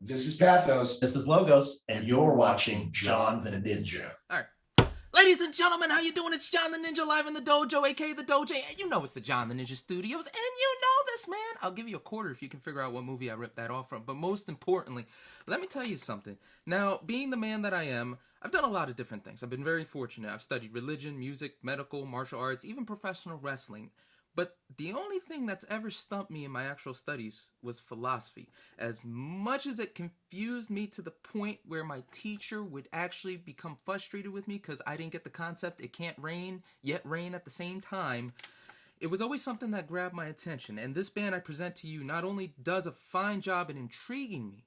This is Pathos. This is Logos, and you're watching John the Ninja. All right. Ladies and gentlemen, how you doing? It's John the Ninja live in the dojo, aka the Dojo, and you know it's the John the Ninja Studios, and you know this, man. I'll give you a quarter if you can figure out what movie I ripped that off from, but most importantly, let me tell you something. Now, being the man that I am, I've done a lot of different things. I've been very fortunate. I've studied religion, music, medical, martial arts, even professional wrestling. But the only thing that's ever stumped me in my actual studies was philosophy. As much as it confused me to the point where my teacher would actually become frustrated with me because I didn't get the concept, it can't rain, yet rain at the same time, it was always something that grabbed my attention. And this band I present to you not only does a fine job in intriguing me,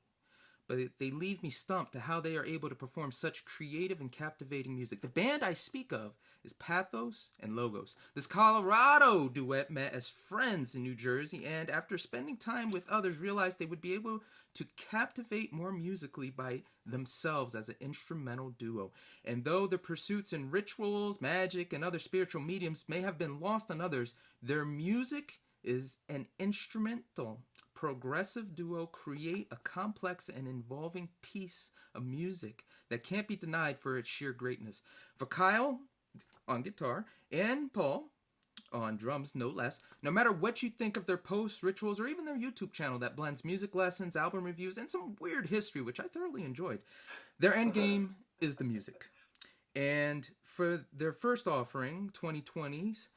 but they leave me stumped to how they are able to perform such creative and captivating music. The band I speak of is Pathos and Logos. This Colorado duet met as friends in New Jersey, and after spending time with others, realized they would be able to captivate more musically by themselves as an instrumental duo. And though their pursuits in rituals, magic, and other spiritual mediums may have been lost on others, their music is an instrumental progressive duo create a complex and involving piece of music that can't be denied for its sheer greatness. For Kyle on guitar and Paul on drums, no less, no matter what you think of their posts, rituals, or even their YouTube channel that blends music lessons, album reviews, and some weird history, which I thoroughly enjoyed, their end game is the music. And for their first offering, 2020's,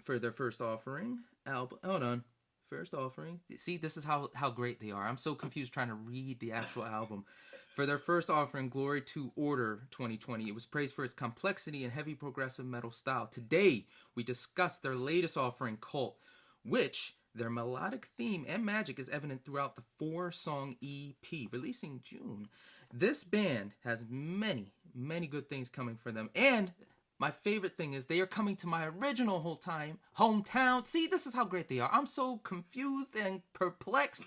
for their first offering album, hold on. First offering. See, this is how great they are. I'm so confused trying to read the actual album. For their first offering, Glory to Order 2020, it was praised for its complexity and heavy progressive metal style. Today, we discuss their latest offering, Cult, which their melodic theme and magic is evident throughout the 4-song EP, releasing June. This band has many, many good things coming for them, and my favorite thing is they are coming to my original hometown. See, this is how great they are. I'm so confused and perplexed.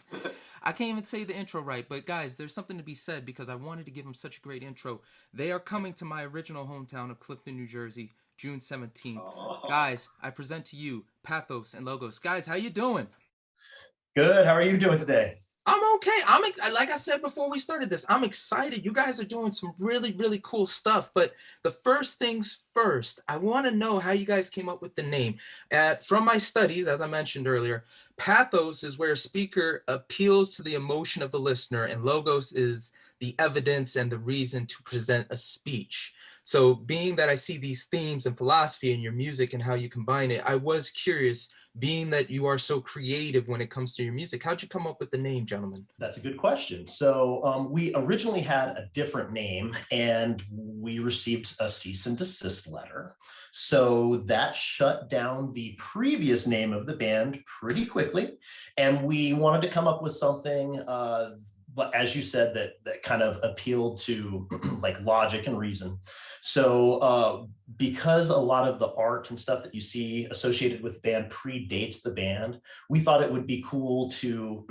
I can't even say the intro right, but guys, there's something to be said because I wanted to give them such a great intro. They are coming to my original hometown of Clifton, New Jersey, June 17th. Oh. Guys, I present to you Pathos and Logos. Guys, how you doing? Good. How are you doing today? I'm okay. Like I said before we started this, I'm excited. You guys are doing some really, really cool stuff. But the first things first, I want to know how you guys came up with the name. From my studies, as I mentioned earlier, Pathos is where a speaker appeals to the emotion of the listener, and Logos is the evidence and the reason to present a speech. So being that I see these themes and philosophy in your music and how you combine it, I was curious, being that you are so creative when it comes to your music, how'd you come up with the name, gentlemen? That's a good question. So we originally had a different name and we received a cease and desist letter. So that shut down the previous name of the band pretty quickly. And we wanted to come up with something but as you said, that kind of appealed to like logic and reason. So because a lot of the art and stuff that you see associated with the band predates the band, we thought it would be cool to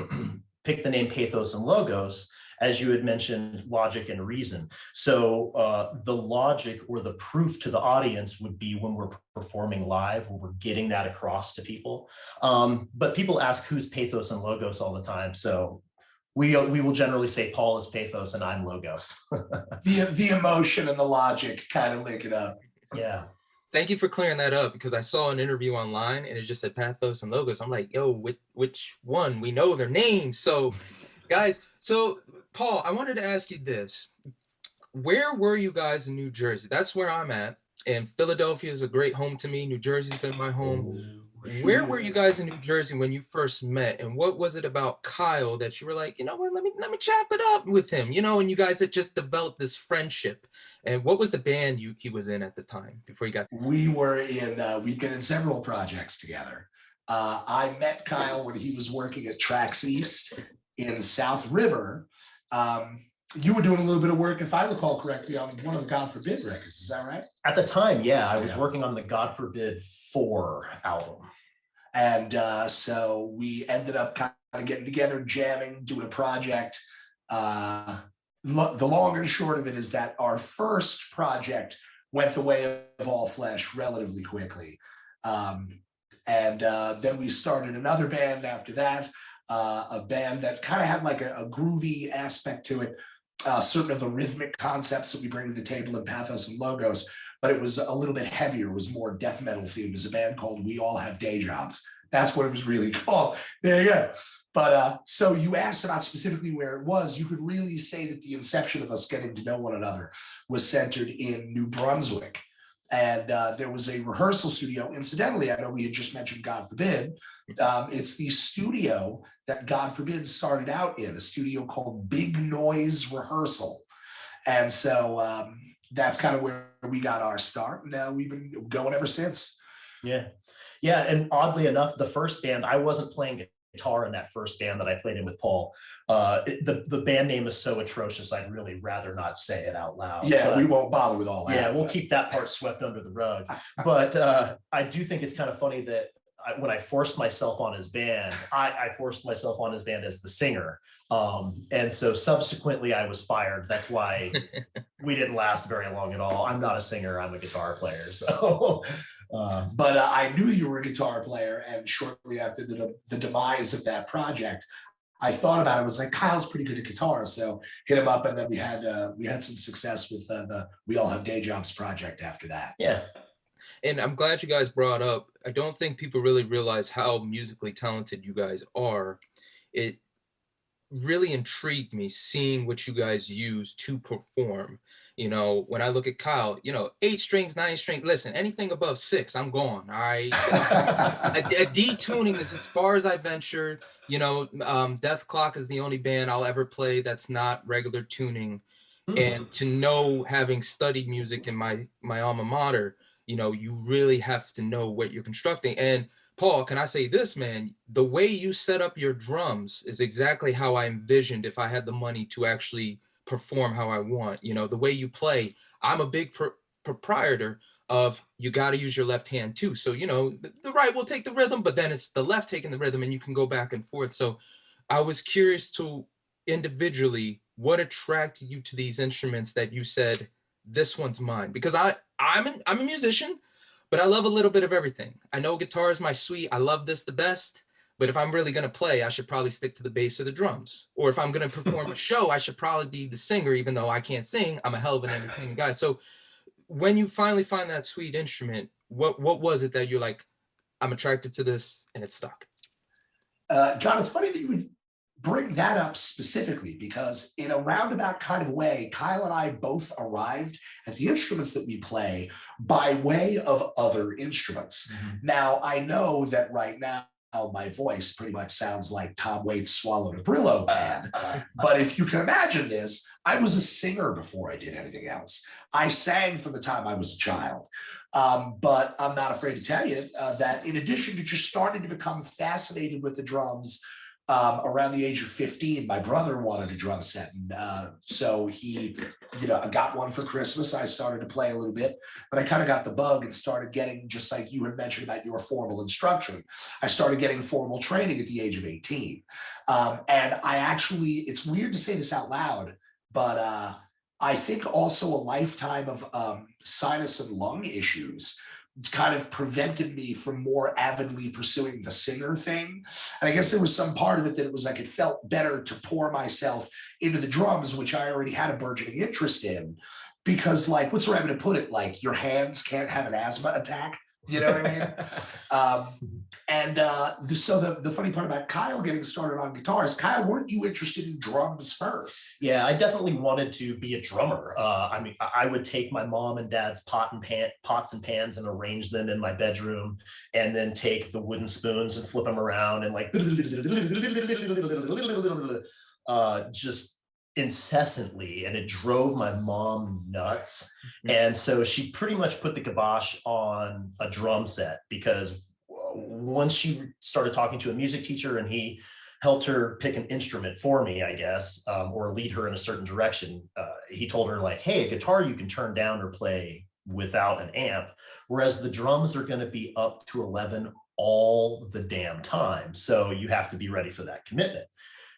pick the name Pathos and Logos, as you had mentioned, logic and reason. So the logic or the proof to the audience would be when we're performing live, where we're getting that across to people. But people ask who's Pathos and Logos all the time. So we will generally say Paul is Pathos and I'm Logos. The emotion and the logic kind of link it up. Yeah. Thank you for clearing that up because I saw an interview online and it just said Pathos and Logos. I'm like, yo, which one? We know their names. So guys, so Paul, I wanted to ask you this. Where were you guys in New Jersey? That's where I'm at. And Philadelphia is a great home to me. New Jersey's been my home. Where were you guys in New Jersey when you first met? And what was it about Kyle that you were like, you know what, let me chap it up with him, you know, and you guys had just developed this friendship. And what was the band he was in at the time before you got? We've been in several projects together. I met Kyle when he was working at Tracks East in South River. You were doing a little bit of work, if I recall correctly, on one of the God Forbid records. Is that right? At the time, yeah, I was working on the God Forbid 4 album. And so we ended up kind of getting together, jamming, doing a project. The long and short of it is that our first project went the way of All Flesh relatively quickly. And then we started another band after that. a band that kind of had like a groovy aspect to it. Certain of the rhythmic concepts that we bring to the table in Pathos and Logos, but it was a little bit heavier. It was more death metal themed. It was a band called We All Have Day Jobs. That's what it was really called. There you go. But so you asked about specifically where it was. You could really say that the inception of us getting to know one another was centered in New Brunswick. And there was a rehearsal studio. Incidentally, I know we had just mentioned God Forbid. It's the studio that God Forbid started out in, a studio called Big Noise Rehearsal. And so that's kind of where we got our start. And we've been going ever since. Yeah. Yeah. And oddly enough, the first band, I wasn't playing guitar in that first band that I played in with Paul. The band name is so atrocious, I'd really rather not say it out loud. Yeah, but we won't bother with all that. Yeah, we'll keep that part swept under the rug. But I do think it's kind of funny that when I forced myself on his band, I forced myself on his band as the singer. And so subsequently I was fired. That's why we didn't last very long at all. I'm not a singer, I'm a guitar player. So but I knew you were a guitar player, and shortly after the demise of that project, I thought about it. I was like, Kyle's pretty good at guitar, so hit him up, and then we had some success with the We All Have Day Jobs project after that. Yeah. And I'm glad you guys brought up, I don't think people really realize how musically talented you guys are. It really intrigued me seeing what you guys use to perform. You know, when I look at Kyle, 8 strings, 9 strings, listen, anything above 6, I'm gone. All right. a D tuning is as far as I ventured. Death Clock is the only band I'll ever play that's not regular tuning. And to know, having studied music in my alma mater, you really have to know what you're constructing. And Paul, can I say this, man? The way you set up your drums is exactly how I envisioned if I had the money to actually perform how I want. The way you play, I'm a big proprietor of, you got to use your left hand too. So, the right will take the rhythm, but then it's the left taking the rhythm, and you can go back and forth. So I was curious to individually, what attracted you to these instruments that you said, this one's mine? Because I'm a musician, but I love a little bit of everything. I know guitar is my sweet. I love this the best. But if I'm really going to play, I should probably stick to the bass or the drums. Or if I'm going to perform a show, I should probably be the singer, even though I can't sing. I'm a hell of an entertaining guy. So when you finally find that sweet instrument, what was it that you're like, I'm attracted to this, and it stuck? John, it's funny that you would bring that up specifically, because in a roundabout kind of way, Kyle and I both arrived at the instruments that we play by way of other instruments. Mm-hmm. Now, I know that right now, my voice pretty much sounds like Tom Waits swallowed a Brillo pad. But if you can imagine this, I was a singer before I did anything else. I sang from the time I was a child. But I'm not afraid to tell you that in addition to just starting to become fascinated with the drums, around the age of 15, my brother wanted a drum set. And so he, I got one for Christmas. I started to play a little bit, but I kind of got the bug and started getting, just like you had mentioned about your formal instruction, I started getting formal training at the age of 18. And I actually, it's weird to say this out loud, but I think also a lifetime of sinus and lung issues kind of prevented me from more avidly pursuing the singer thing. And I guess there was some part of it that it was like, it felt better to pour myself into the drums, which I already had a burgeoning interest in, because like, what's the right way to put it? Like, your hands can't have an asthma attack. You know what I mean? So the funny part about Kyle getting started on guitars, Kyle, weren't you interested in drums first? Yeah, I definitely wanted to be a drummer. I would take my mom and dad's pots and pans and arrange them in my bedroom, and then take the wooden spoons and flip them around and like just incessantly, and it drove my mom nuts. And so she pretty much put the kibosh on a drum set, because once she started talking to a music teacher and he helped her pick an instrument for me, I guess, or lead her in a certain direction, he told her like, hey, a guitar you can turn down or play without an amp, whereas the drums are going to be up to 11 all the damn time, so you have to be ready for that commitment.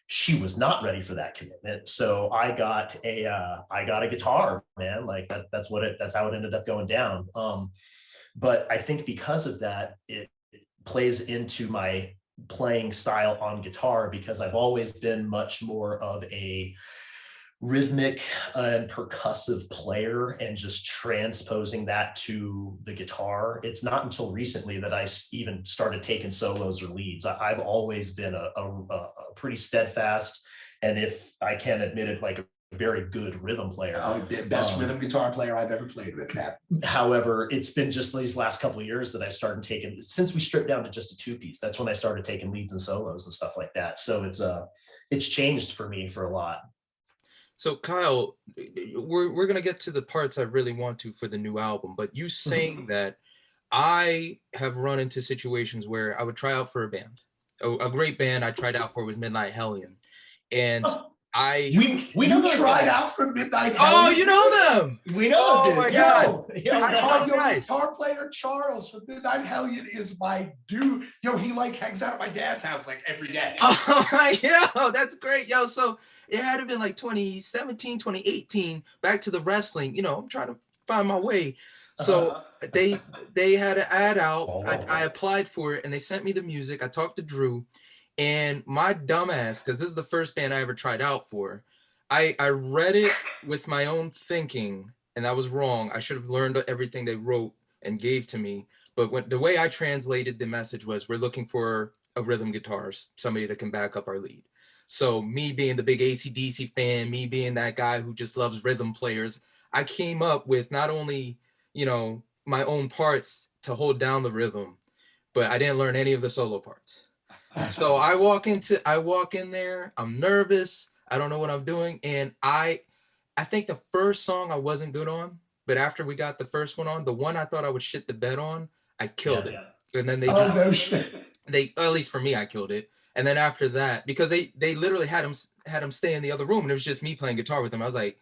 She was not ready for that commitment, so I got a guitar, man. Like that's how it ended up going down. But I think because of that, it plays into my playing style on guitar, because I've always been much more of a rhythmic and percussive player, and just transposing that to the guitar. It's not until recently that I even started taking solos or leads. I've always been a pretty steadfast, and if I can admit it, like a very good rhythm player. Best rhythm guitar player I've ever played with, Matt. However, it's been just these last couple of years that I started taking, since we stripped down to just a 2-piece, that's when I started taking leads and solos and stuff like that. So it's changed for me for a lot. So Kyle, we're gonna get to the parts I really want to for the new album, but you saying that, I have run into situations where I would try out for a band. A great band I tried out for was Midnight Hellion, and we know those tried guys. out for Midnight Oh, Hellion? you know them. We know Oh those my dudes. God. I I taught your guys. guitar player Charles from Midnight Hellion is my dude. Yo, he like hangs out at my dad's house like every day. Oh, yo, that's great. Yo, so it had to been like 2017, 2018, back to the wrestling. You know, I'm trying to find my way. So they had an ad out. I applied for it, and they sent me the music. I talked to Drew, and my dumbass, because this is the first band I ever tried out for, I read it with my own thinking, and that was wrong. I should have learned everything they wrote and gave to me. But the way I translated the message was, we're looking for a rhythm guitarist, somebody that can back up our lead. So me being the big AC/DC fan, me being that guy who just loves rhythm players, I came up with not only, you know, my own parts to hold down the rhythm, but I didn't learn any of the solo parts. So I walk in there, I'm nervous, I don't know what I'm doing, and I think the first song I wasn't good on, but after we got the first one on, the one I thought I would shit the bed on, I killed it. And then No shit. at least for me, I killed it. And then after that, because they literally had him stay in the other room, and it was just me playing guitar with him. I was like,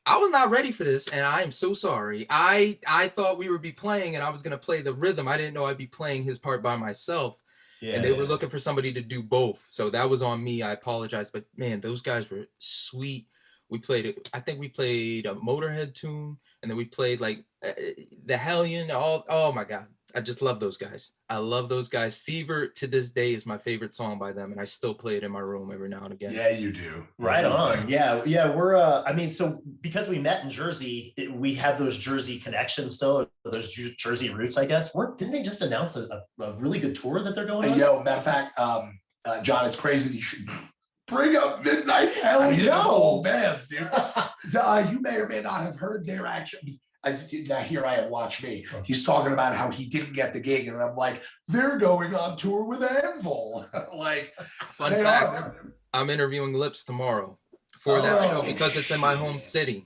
I was not ready for this, and I am so sorry. I thought we would be playing, and I was gonna play the rhythm. I didn't know I'd be playing his part by myself. And they were looking for somebody to do both. So that was on me. I apologize. But man, those guys were sweet. I think we played a Motorhead tune, and then we played like the Hellion. Oh my God. I just love those guys. I love those guys. Fever to this day is my favorite song by them, and I still play it in my room every now and again. Yeah, you do. Right on. Yeah. We're I mean, so because we met in Jersey, we have those Jersey connections still, those Jersey roots, I guess. Didn't they just announce a really good tour that they're going on? Yo, matter of fact, John, it's crazy that you should bring up Midnight Hellion of all bands, dude. You may or may not have heard their action. Now here I am, watch me. He's talking about how he didn't get the gig, and I'm like, they're going on tour with Anvil. Like, fun fact, I'm interviewing Lips tomorrow for that show because it's in my home city.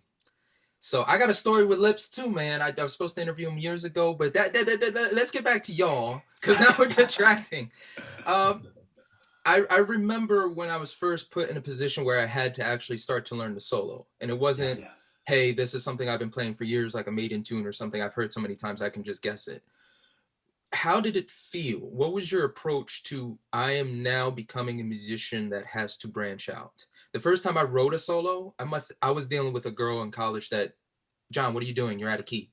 So I got a story with Lips too, man. I was supposed to interview him years ago, but let's get back to y'all, because now we're detracting. I remember when I was first put in a position where I had to actually start to learn the solo, and it wasn't, hey, this is something I've been playing for years, like a Maiden tune or something I've heard so many times I can just guess it. How did it feel? What was your approach to, I am now becoming a musician that has to branch out? The first time I wrote a solo, I was dealing with a girl in college that, John, what are you doing? You're out of key.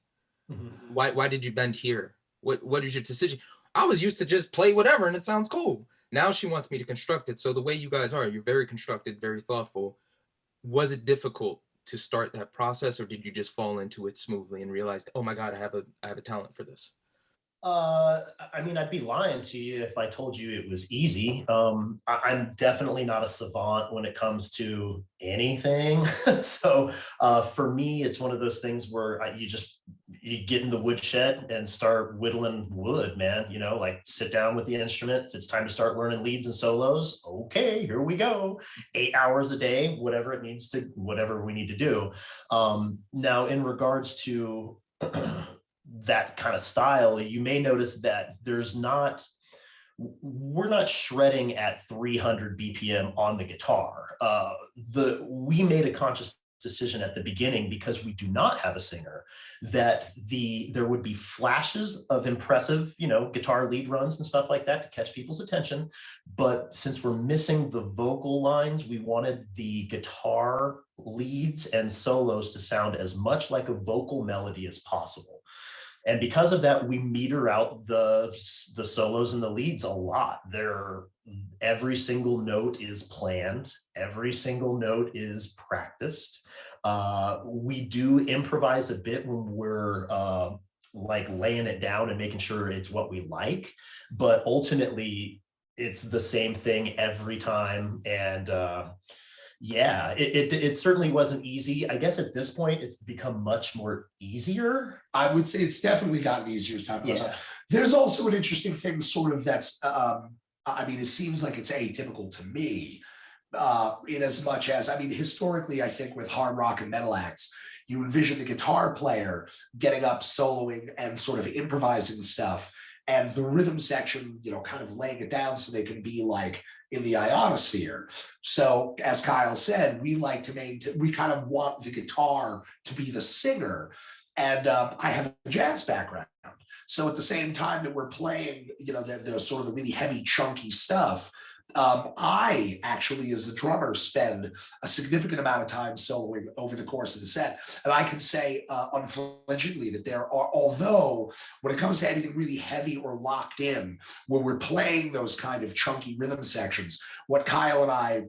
Mm-hmm. Why did you bend here? What is your decision? I was used to just play whatever and it sounds cool. Now she wants me to construct it. So the way you guys are, you're very constructed, very thoughtful. Was it difficult to start that process, or did you just fall into it smoothly and realize, oh my God, I have a talent for this? I mean, I'd be lying to you if I told you it was easy. I'm definitely not a savant when it comes to anything. So for me, it's one of those things where you get in the woodshed and start whittling wood, man. You know, like sit down with the instrument. If it's time to start learning leads and solos, okay, here we go. 8 hours a day, whatever we need to do. Now, in regards to that kind of style, you may notice that we're not shredding at 300 BPM on the guitar. We made a conscious decision at the beginning, because we do not have a singer, that there would be flashes of impressive, guitar lead runs and stuff like that to catch people's attention. But since we're missing the vocal lines, we wanted the guitar leads and solos to sound as much like a vocal melody as possible. And because of that, we meter out the solos and the leads a lot. Every single note is planned. Every single note is practiced. We do improvise a bit when we're like laying it down and making sure it's what we like, but ultimately it's the same thing every time. And yeah, it certainly wasn't easy. I guess at this point it's become much more easier. I would say it's definitely gotten easier as time goes on. Yeah. There's also an interesting thing sort of that's, I mean, it seems like it's atypical to me, in as much as, I mean, historically, I think with hard rock and metal acts, you envision the guitar player getting up, soloing, and sort of improvising stuff, and the rhythm section, you know, kind of laying it down so they can be like in the ionosphere. So as Kyle said, we like to maintain, we kind of want the guitar to be the singer. And I have a jazz background. So at the same time that we're playing, you know, the sort of the really heavy, chunky stuff, I actually, as the drummer, spend a significant amount of time soloing over the course of the set. And I can say unflinchingly that there are, although when it comes to anything really heavy or locked in, when we're playing those kind of chunky rhythm sections, what Kyle and I,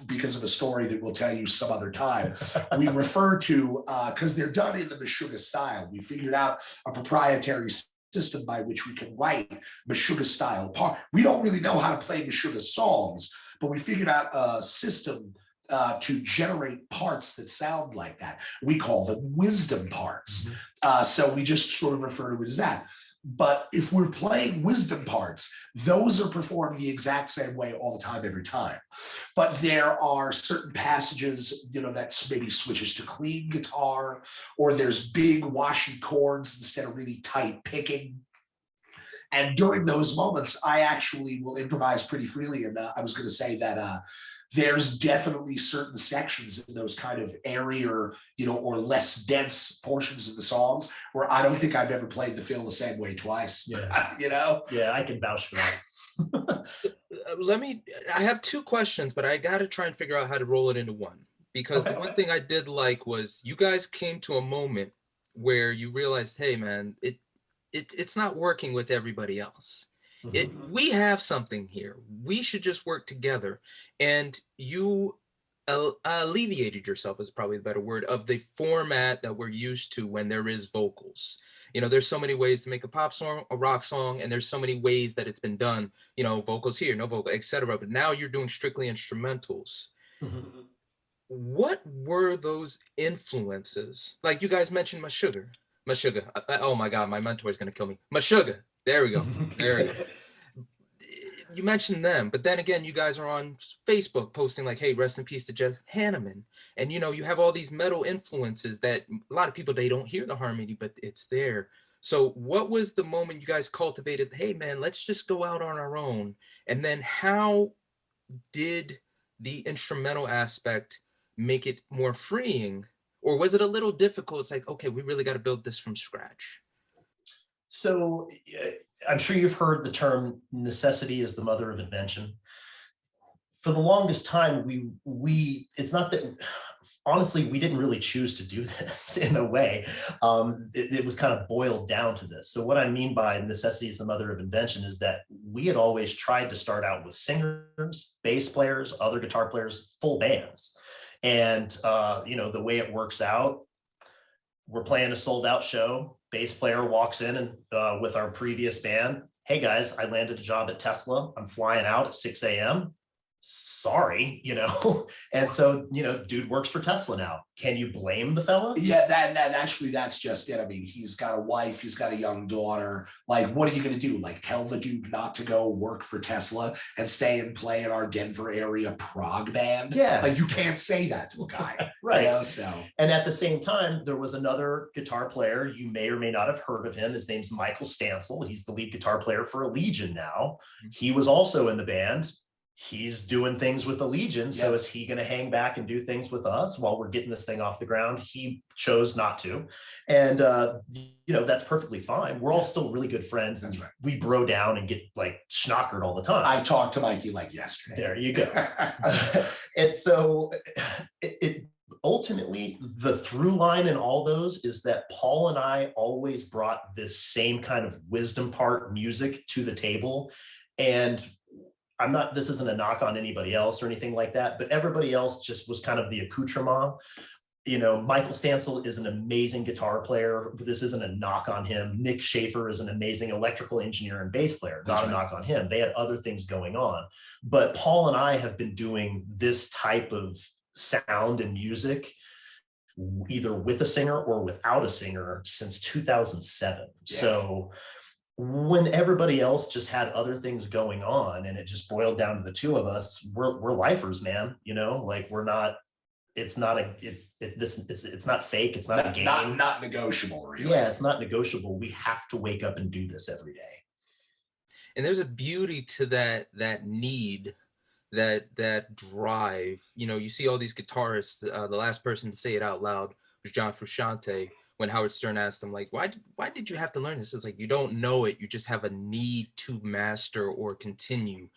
because of a story that we'll tell you some other time, we refer to, because they're done in the Meshuggah style. We figured out a proprietary system by which we can write Meshuggah style part. We don't really know how to play Meshuggah songs, but we figured out a system to generate parts that sound like that. We call them wisdom parts. So we just sort of refer to it as that. But if we're playing wisdom parts, those are performed the exact same way all the time, every time. But there are certain passages, you know, that maybe switches to clean guitar, or there's big washy chords instead of really tight picking. And during those moments, I actually will improvise pretty freely. And I was going to say that there's definitely certain sections in those kind of airier, you know, or less dense portions of the songs where I don't think I've ever played the fill the same way twice. Yeah. You know? Yeah, I can vouch for that. I have two questions, but I got to try and figure out how to roll it into one. Because the one thing I did like was you guys came to a moment where you realized, hey, man, it's not working with everybody else. We have something here. We should just work together. And you alleviated yourself, is probably the better word, of the format that we're used to when there is vocals. You know, there's so many ways to make a pop song, a rock song, and there's so many ways that it's been done, you know, vocals here, no vocal, etc. But now you're doing strictly instrumentals. What were those influences? Like you guys mentioned Meshuggah. Oh my God, my mentor is going to kill me. Meshuggah. There we go. There we go. You mentioned them, but then again, you guys are on Facebook posting like, hey, rest in peace to Jess Hanneman. And, you know, you have all these metal influences that a lot of people, they don't hear the harmony, but it's there. So what was the moment you guys cultivated, hey, man, let's just go out on our own? And then how did the instrumental aspect make it more freeing? Or was it a little difficult? It's like, okay, we really got to build this from scratch. So I'm sure you've heard the term necessity is the mother of invention. For the longest time, we it's not that, honestly, we didn't really choose to do this in a way. It was kind of boiled down to this. So what I mean by necessity is the mother of invention is that we had always tried to start out with singers, bass players, other guitar players, full bands. And, you know, the way it works out, we're playing a sold out show. Bass player walks in and with our previous band, hey guys, I landed a job at Tesla. I'm flying out at 6 a.m. Sorry, you know. And so, you know, dude works for Tesla now. Can you blame the fella? Yeah, that actually, that's just it. I mean, he's got a wife, he's got a young daughter. Like, what are you going to do? Like, tell the dude not to go work for Tesla and stay and play in our Denver area prog band? Yeah. Like, you can't say that to a guy. Right. You know, so. And at the same time, there was another guitar player. You may or may not have heard of him. His name's Michael Stansel. He's the lead guitar player for Legion now. He was also in the band. He's doing things with the Legion. So is he going to hang back and do things with us while we're getting this thing off the ground? He chose not to. And, you know, that's perfectly fine. We're all still really good friends. That's right. We bro down and get like schnockered all the time. I talked to Mikey like yesterday. There you go. And so ultimately, the through line in all those is that Paul and I always brought this same kind of wisdom part music to the table. And this isn't a knock on anybody else or anything like that, but everybody else just was kind of the accoutrement. Michael Stansel is an amazing guitar player, but this isn't a knock on him. Nick Schaefer is an amazing electrical engineer and bass player, not a knock on him. They had other things going on. But Paul and I have been doing this type of sound and music either with a singer or without a singer since 2007. Yeah. So when everybody else just had other things going on and it just boiled down to the two of us, we're lifers, man. We're not. It's not it's not fake. It's not a game. Not negotiable, really. Yeah, it's not negotiable. We have to wake up and do this every day. And there's a beauty to that need, that drive. You see all these guitarists. The last person to say it out loud was John Frusciante when Howard Stern asked him, like, why did you have to learn this? It's like, you don't know it. You just have a need to master or continue.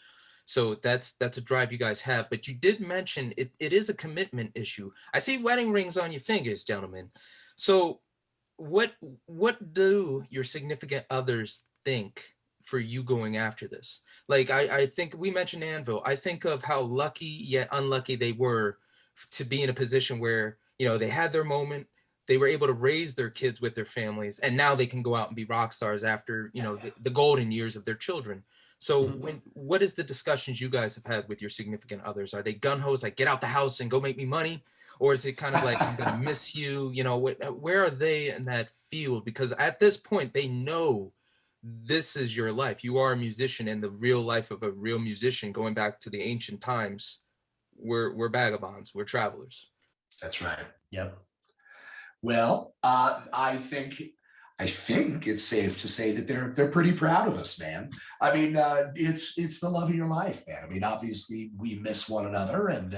So that's a drive you guys have. But you did mention it is a commitment issue. I see wedding rings on your fingers, gentlemen. So what do your significant others think for you going after this? Like, I think we mentioned Anvil. I think of how lucky yet unlucky they were to be in a position where, they had their moment. They were able to raise their kids with their families, and now they can go out and be rock stars after, the golden years of their children. So what is the discussions you guys have had with your significant others? Are they gun-hos, like, get out the house and go make me money? Or is it kind of like, I'm going to miss you? Where are they in that field? Because at this point, they know this is your life. You are a musician, and the real life of a real musician, going back to the ancient times, we're vagabonds, we're travelers. That's right. Yep. Well, I think it's safe to say that they're pretty proud of us, man. I mean, it's the love of your life, man. I mean, obviously we miss one another, and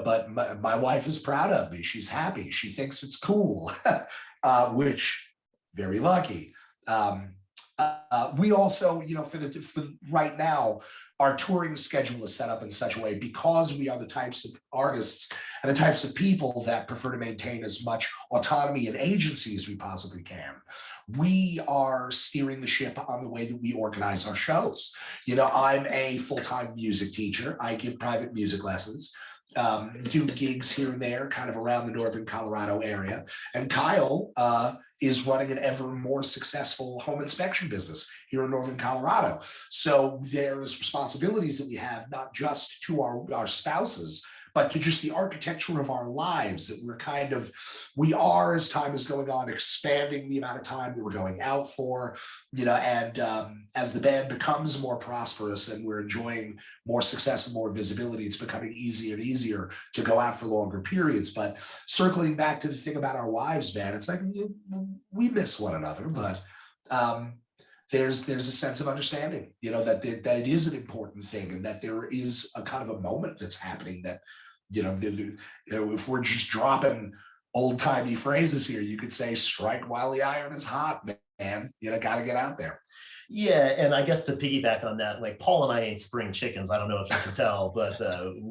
but my wife is proud of me. She's happy. She thinks it's cool, which very lucky. We also, for right now, our touring schedule is set up in such a way, because we are the types of artists and the types of people that prefer to maintain as much autonomy and agency as we possibly can. We are steering the ship on the way that we organize our shows. I'm a full-time music teacher. I give private music lessons, do gigs here and there, kind of around the northern Colorado area. And Kyle is running an ever more successful home inspection business here in northern Colorado. So there's responsibilities that we have, not just to our spouses, but to just the architecture of our lives, that we are, as time is going on, expanding the amount of time that we're going out for, and as the band becomes more prosperous and we're enjoying more success and more visibility, it's becoming easier and easier to go out for longer periods. But circling back to the thing about our wives, man, it's like we miss one another, but there's a sense of understanding, that it is an important thing, and that there is a kind of a moment that's happening that, if we're just dropping old timey phrases here, you could say, strike while the iron is hot, man. Got to get out there. Yeah, and I guess to piggyback on that, like, Paul and I ain't spring chickens. I don't know if you can tell, but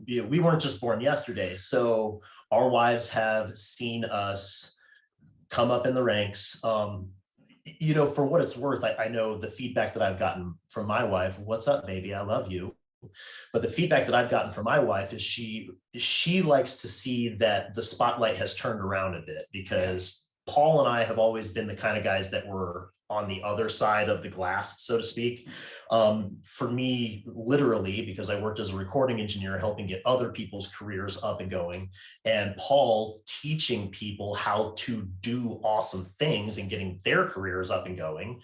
we weren't just born yesterday. So our wives have seen us come up in the ranks. For what it's worth, I know the feedback that I've gotten from my wife, "What's up, baby? I love you." But the feedback that I've gotten from my wife is she likes to see that the spotlight has turned around a bit, because Paul and I have always been the kind of guys that were on the other side of the glass, so to speak. For me, literally, because I worked as a recording engineer, helping get other people's careers up and going, and Paul teaching people how to do awesome things and getting their careers up and going.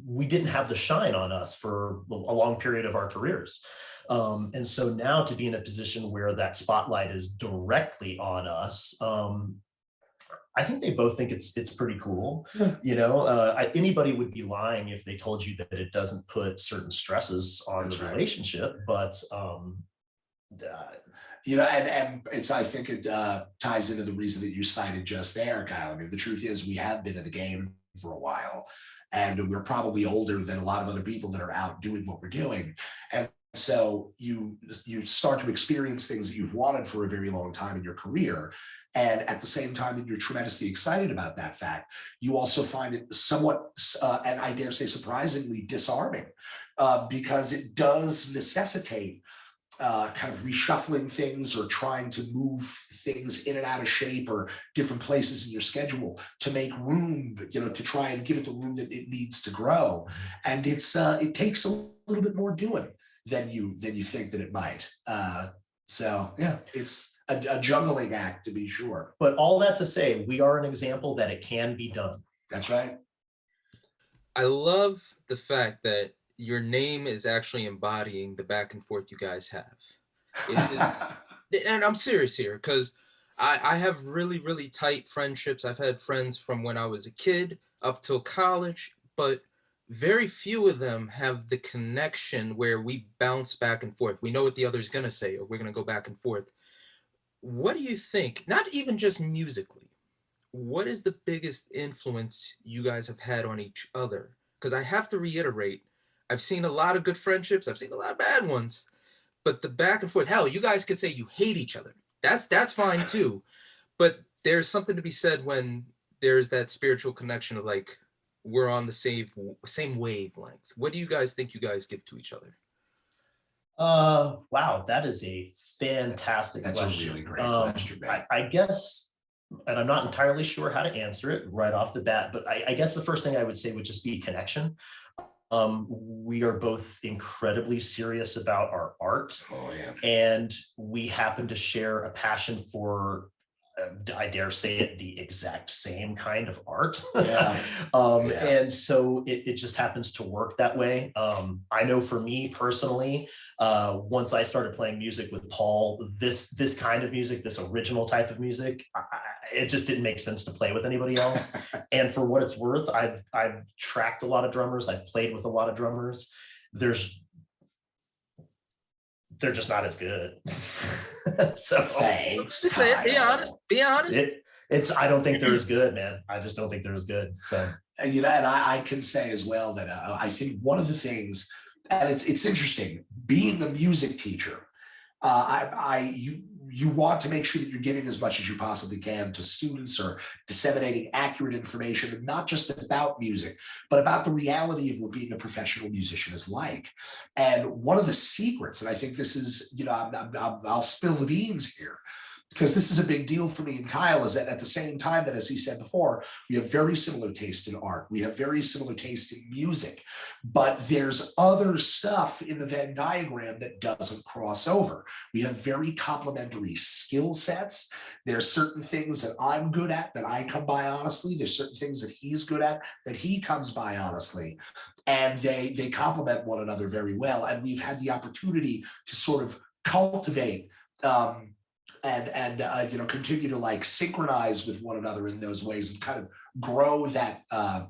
We didn't have the shine on us for a long period of our careers. And so now to be in a position where that spotlight is directly on us, I think they both think it's pretty cool. Anybody would be lying if they told you that it doesn't put certain stresses on the relationship, but and it's, I think it ties into the reason that you cited just there, Kyle. I mean, the truth is we have been in the game for a while, and we're probably older than a lot of other people that are out doing what we're doing. And so you start to experience things that you've wanted for a very long time in your career. And at the same time that you're tremendously excited about that fact, you also find it somewhat, and I dare say surprisingly disarming, because it does necessitate kind of reshuffling things or trying to move things in and out of shape or different places in your schedule to make room, to try and give it the room that it needs to grow. And it takes a little bit more doing than you think that it might. So yeah, it's a juggling act, to be sure. But all that to say, we are an example that it can be done. That's right. I love the fact that your name is actually embodying the back and forth you guys have. And I'm serious here, because I have really, really tight friendships. I've had friends from when I was a kid up till college, but very few of them have the connection where we bounce back and forth. We know what the other's going to say, or we're going to go back and forth. What do you think, not even just musically, what is the biggest influence you guys have had on each other? Because I have to reiterate, I've seen a lot of good friendships. I've seen a lot of bad ones, but the back and forth, hell, you guys could say you hate each other. That's fine too. But there's something to be said when there's that spiritual connection of like, we're on the same wavelength. What do you guys think you guys give to each other? Wow, that is a fantastic question. That's a really great question, man. I guess, and I'm not entirely sure how to answer it right off the bat, but I guess the first thing I would say would just be connection. We are both incredibly serious about our art. Oh yeah. And we happen to share a passion for, I dare say it, the exact same kind of art. Yeah. And so it just happens to work that way. I know for me personally, once I started playing music with Paul, this kind of music, this original type of music, it just didn't make sense to play with anybody else. And for what it's worth, I've tracked a lot of drummers. I've played with a lot of drummers. They're just not as good. So Thanks. Be honest. Be honest. I don't think they're as good, man. I just don't think they're as good. So, and I can say as well that I think one of the things, and it's interesting, being a music teacher, you want to make sure that you're giving as much as you possibly can to students, or disseminating accurate information, not just about music, but about the reality of what being a professional musician is like. And one of the secrets, and I think this is, I'll spill the beans here, because this is a big deal for me and Kyle, is that at the same time that, as he said before, we have very similar taste in art, we have very similar taste in music, but there's other stuff in the Venn diagram that doesn't cross over. We have very complementary skill sets. There's certain things that I'm good at that I come by honestly. There's certain things that he's good at that he comes by honestly. And they complement one another very well. And we've had the opportunity to sort of cultivate and continue to like synchronize with one another in those ways, and kind of grow that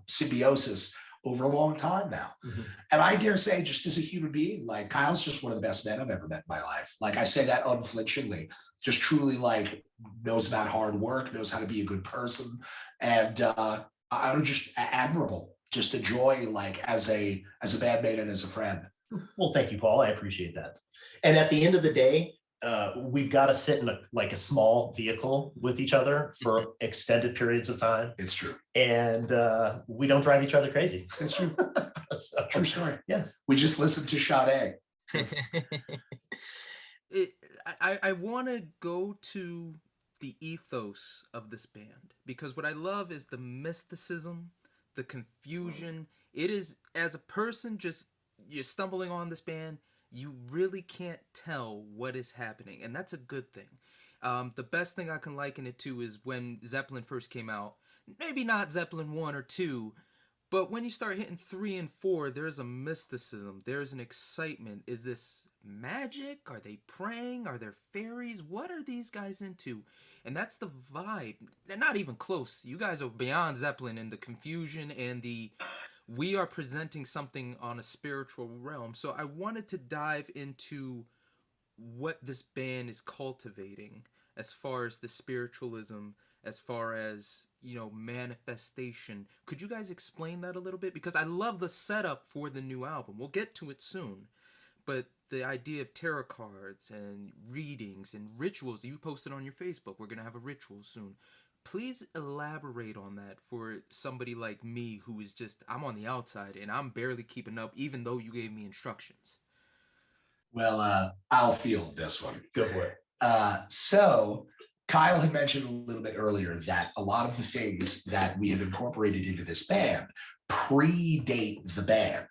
symbiosis over a long time now. Mm-hmm. And I dare say, just as a human being, like, Kyle's just one of the best men I've ever met in my life. Like, I say that unflinchingly, just truly like knows about hard work, knows how to be a good person. And I'm just admirable, just a joy, like as a bandmate and as a friend. Well, thank you, Paul. I appreciate that. And at the end of the day, we've got to sit in a small vehicle with each other for extended periods of time. It's true. And we don't drive each other crazy. It's true. So, true story. Yeah. We just listened to Sade. I want to go to the ethos of this band, because what I love is the mysticism, the confusion. It is, as a person, just you're stumbling on this band, you really can't tell what is happening, and that's a good thing. The best thing I can liken it to is when Zeppelin first came out. Maybe not Zeppelin 1 or 2, but when you start hitting 3 and 4, there's a mysticism, there's an excitement. Is this magic? Are they praying? Are there fairies? What are these guys into? And that's the vibe. They're not even close. You guys are beyond Zeppelin in the confusion and the... We are presenting something on a spiritual realm. So I wanted to dive into what this band is cultivating as far as the spiritualism, as far as, manifestation. Could you guys explain that a little bit? Because I love the setup for the new album. We'll get to it soon. but the idea of tarot cards and readings and rituals you posted on your Facebook, we're going to have a ritual soon. Please elaborate on that for somebody like me who is just, I'm on the outside and I'm barely keeping up, even though you gave me instructions. Well, I'll field this one. Go for it. So Kyle had mentioned a little bit earlier that a lot of the things that we have incorporated into this band predate the band.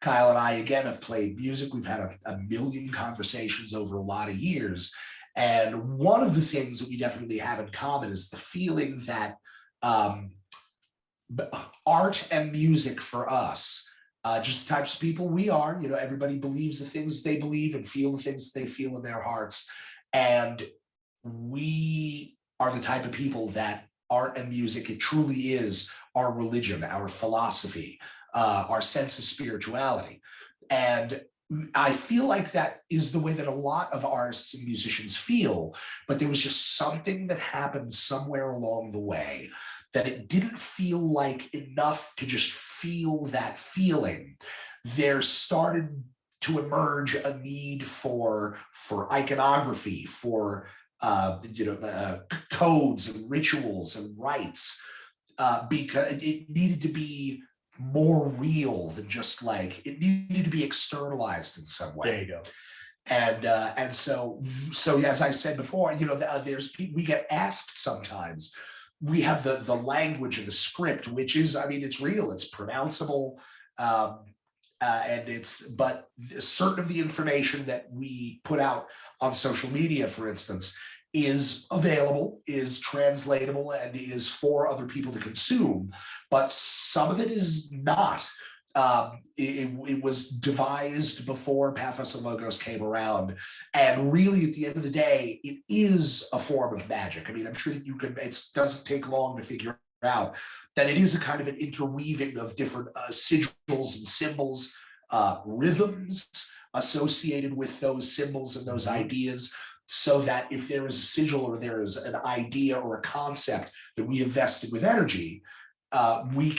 Kyle and I, again, have played music. We've had a million conversations over a lot of years. And one of the things that we definitely have in common is the feeling that art and music for us, just the types of people we are, everybody believes the things they believe and feel the things they feel in their hearts. And we are the type of people that art and music, it truly is our religion, our philosophy, our sense of spirituality. And I feel like that is the way that a lot of artists and musicians feel, but there was just something that happened somewhere along the way that it didn't feel like enough to just feel that feeling. There started to emerge a need for iconography, for codes and rituals and rites, because it needed to be more real than just like, it needed to be externalized in some way. There you go. And so as I said before, there's people, we get asked sometimes, we have the language and the script, which is, it's real, it's pronounceable, but certain of the information that we put out on social media, for instance, is available, is translatable, and is for other people to consume, but some of it is not. It was devised before Pathos Logos came around, and really at the end of the day, it is a form of magic. I'm sure that it doesn't take long to figure out that it is a kind of an interweaving of different sigils and symbols, rhythms associated with those symbols and those ideas, so that if there is a sigil or there is an idea or a concept that we have vested with energy, we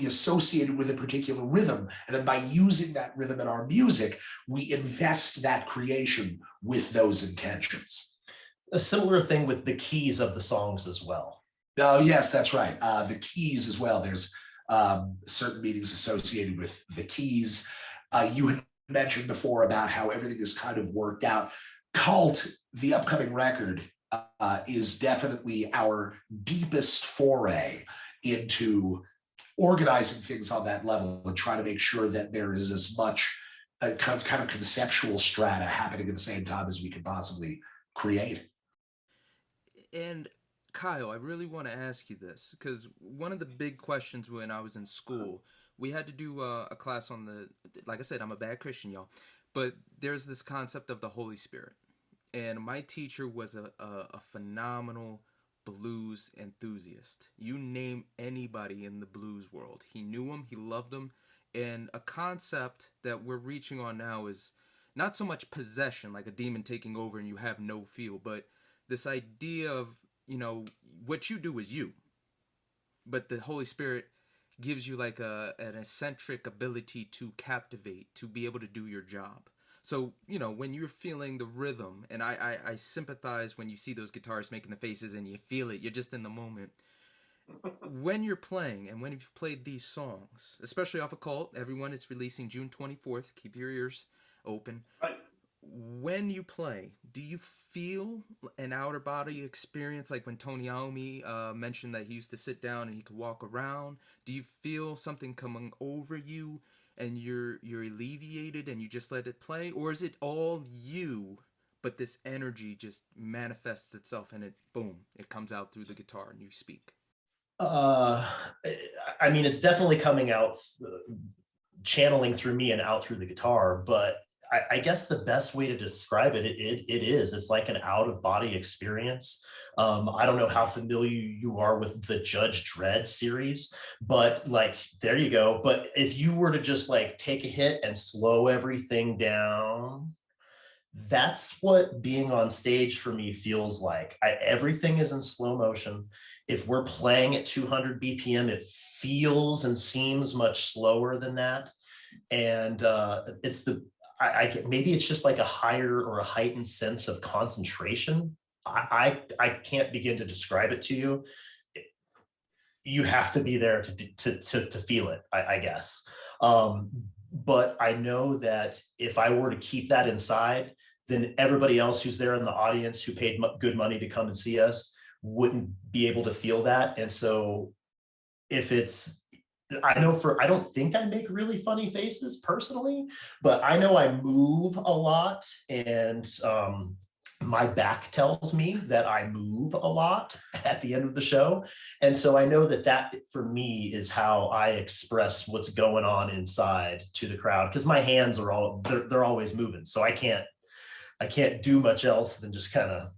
associate it with a particular rhythm, and then by using that rhythm in our music, we invest that creation with those intentions. A similar thing with the keys of the songs as well. Oh, yes, that's right. The keys as well. There's certain meanings associated with the keys. You had mentioned before about how everything is kind of worked out. Cult, the upcoming record, is definitely our deepest foray into organizing things on that level and trying to make sure that there is as much kind of conceptual strata happening at the same time as we can possibly create. And Kyle, I really want to ask you this, because one of the big questions when I was in school, we had to do a class on like I said, I'm a bad Christian, y'all, but there's this concept of the Holy Spirit. And my teacher was a phenomenal blues enthusiast. You name anybody in the blues world, he knew them, he loved them. And a concept that we're reaching on now is not so much possession, like a demon taking over and you have no feel, but this idea of, what you do is you, but the Holy Spirit gives you like an eccentric ability to captivate, to be able to do your job. So, when you're feeling the rhythm, and I sympathize when you see those guitarists making the faces and you feel it, you're just in the moment. When you're playing and when you've played these songs, especially off of Cult, everyone is releasing June 24th. Keep your ears open. Right. When you play, do you feel an outer body experience? Like when Tony Iommi mentioned that he used to sit down and he could walk around. Do you feel something coming over you and you're alleviated and you just let it play? Or is it all you, but this energy just manifests itself and it comes out through the guitar and you speak? It's definitely coming out, channeling through me and out through the guitar, but I guess the best way to describe it's like an out of body experience. I don't know how familiar you are with the Judge Dredd series, but there you go. But if you were to just take a hit and slow everything down, that's what being on stage for me feels like. Everything is in slow motion. If we're playing at 200 BPM, it feels and seems much slower than that. And maybe it's just like a higher or a heightened sense of concentration. I can't begin to describe it to you. You have to be there to feel it, I guess. But I know that if I were to keep that inside, then everybody else who's there in the audience who paid good money to come and see us wouldn't be able to feel that. And so if it's, I don't think I make really funny faces personally, but I know I move a lot, and my back tells me that I move a lot at the end of the show. And so I know that for me is how I express what's going on inside to the crowd, because my hands are they're always moving. So I can't do much else than just kind of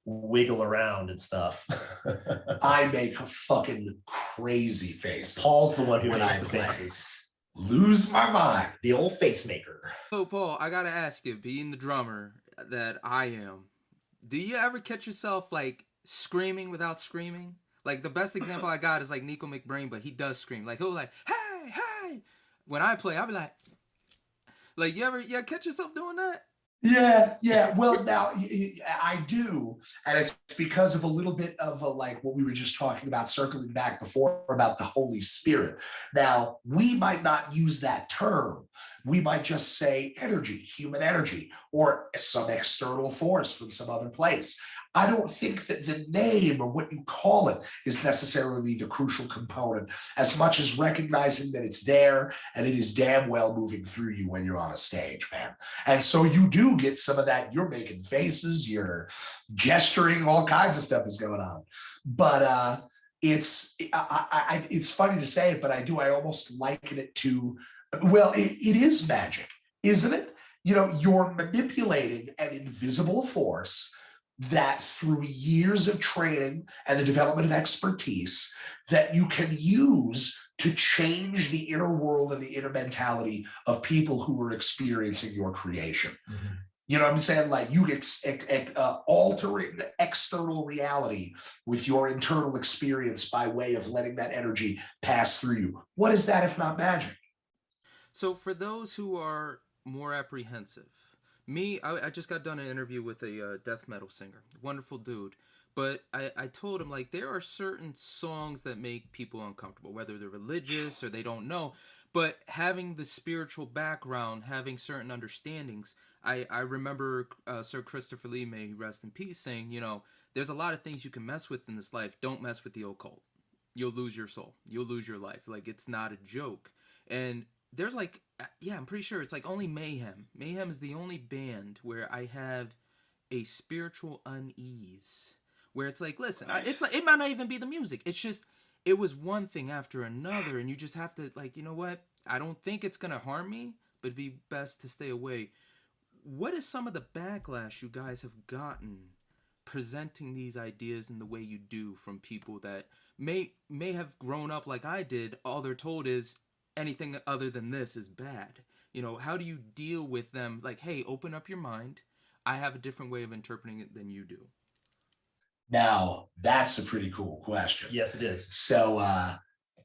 wiggle around and stuff. I make a fucking crazy face. Paul's the one who when makes I the play. faces. Lose my mind. The old face maker. So Paul, I gotta ask you, being the drummer that I am, do you ever catch yourself like screaming without screaming? Like the best example I got is like Nico McBrain, but he does scream. Like he'll like, hey, hey. When I play, I'll be like you ever catch yourself doing that? Yeah. Well, now I do, and it's because of a little bit of like what we were just talking about, circling back before about the Holy Spirit. Now, we might not use that term. We might just say energy, human energy, or some external force from some other place. I don't think that the name or what you call it is necessarily the crucial component, as much as recognizing that it's there and it is damn well moving through you when you're on a stage, man. And so you do get some of that. You're making faces, you're gesturing, all kinds of stuff is going on. But it's funny to say it, but I almost liken it to, well, it is magic, isn't it? You know, you're manipulating an invisible force that through years of training and the development of expertise that you can use to change the inner world and the inner mentality of people who are experiencing your creation. Mm-hmm. You know what I'm saying? Like you altering the external reality with your internal experience by way of letting that energy pass through you. What is that if not magic? So for those who are more apprehensive, I just got done an interview with a death metal singer, wonderful dude. But I told him, like, there are certain songs that make people uncomfortable, whether they're religious or they don't know. But having the spiritual background, having certain understandings, I remember Sir Christopher Lee, may he rest in peace, saying, you know, there's a lot of things you can mess with in this life. Don't mess with the occult. You'll lose your soul. You'll lose your life. Like, it's not a joke. And there's like, yeah, I'm pretty sure it's like only Mayhem. Mayhem is the only band where I have a spiritual unease, where it's like, listen, it's like, it might not even be the music. It's just, it was one thing after another, and you just have to, like, you know what? I don't think it's gonna harm me, but it'd be best to stay away. What is some of the backlash you guys have gotten presenting these ideas in the way you do from people that may have grown up like I did? All they're told is anything other than this is bad. You know, how do you deal with them? Like, hey, open up your mind. I have a different way of interpreting it than you do. Now, that's a pretty cool question. Yes, it is. So,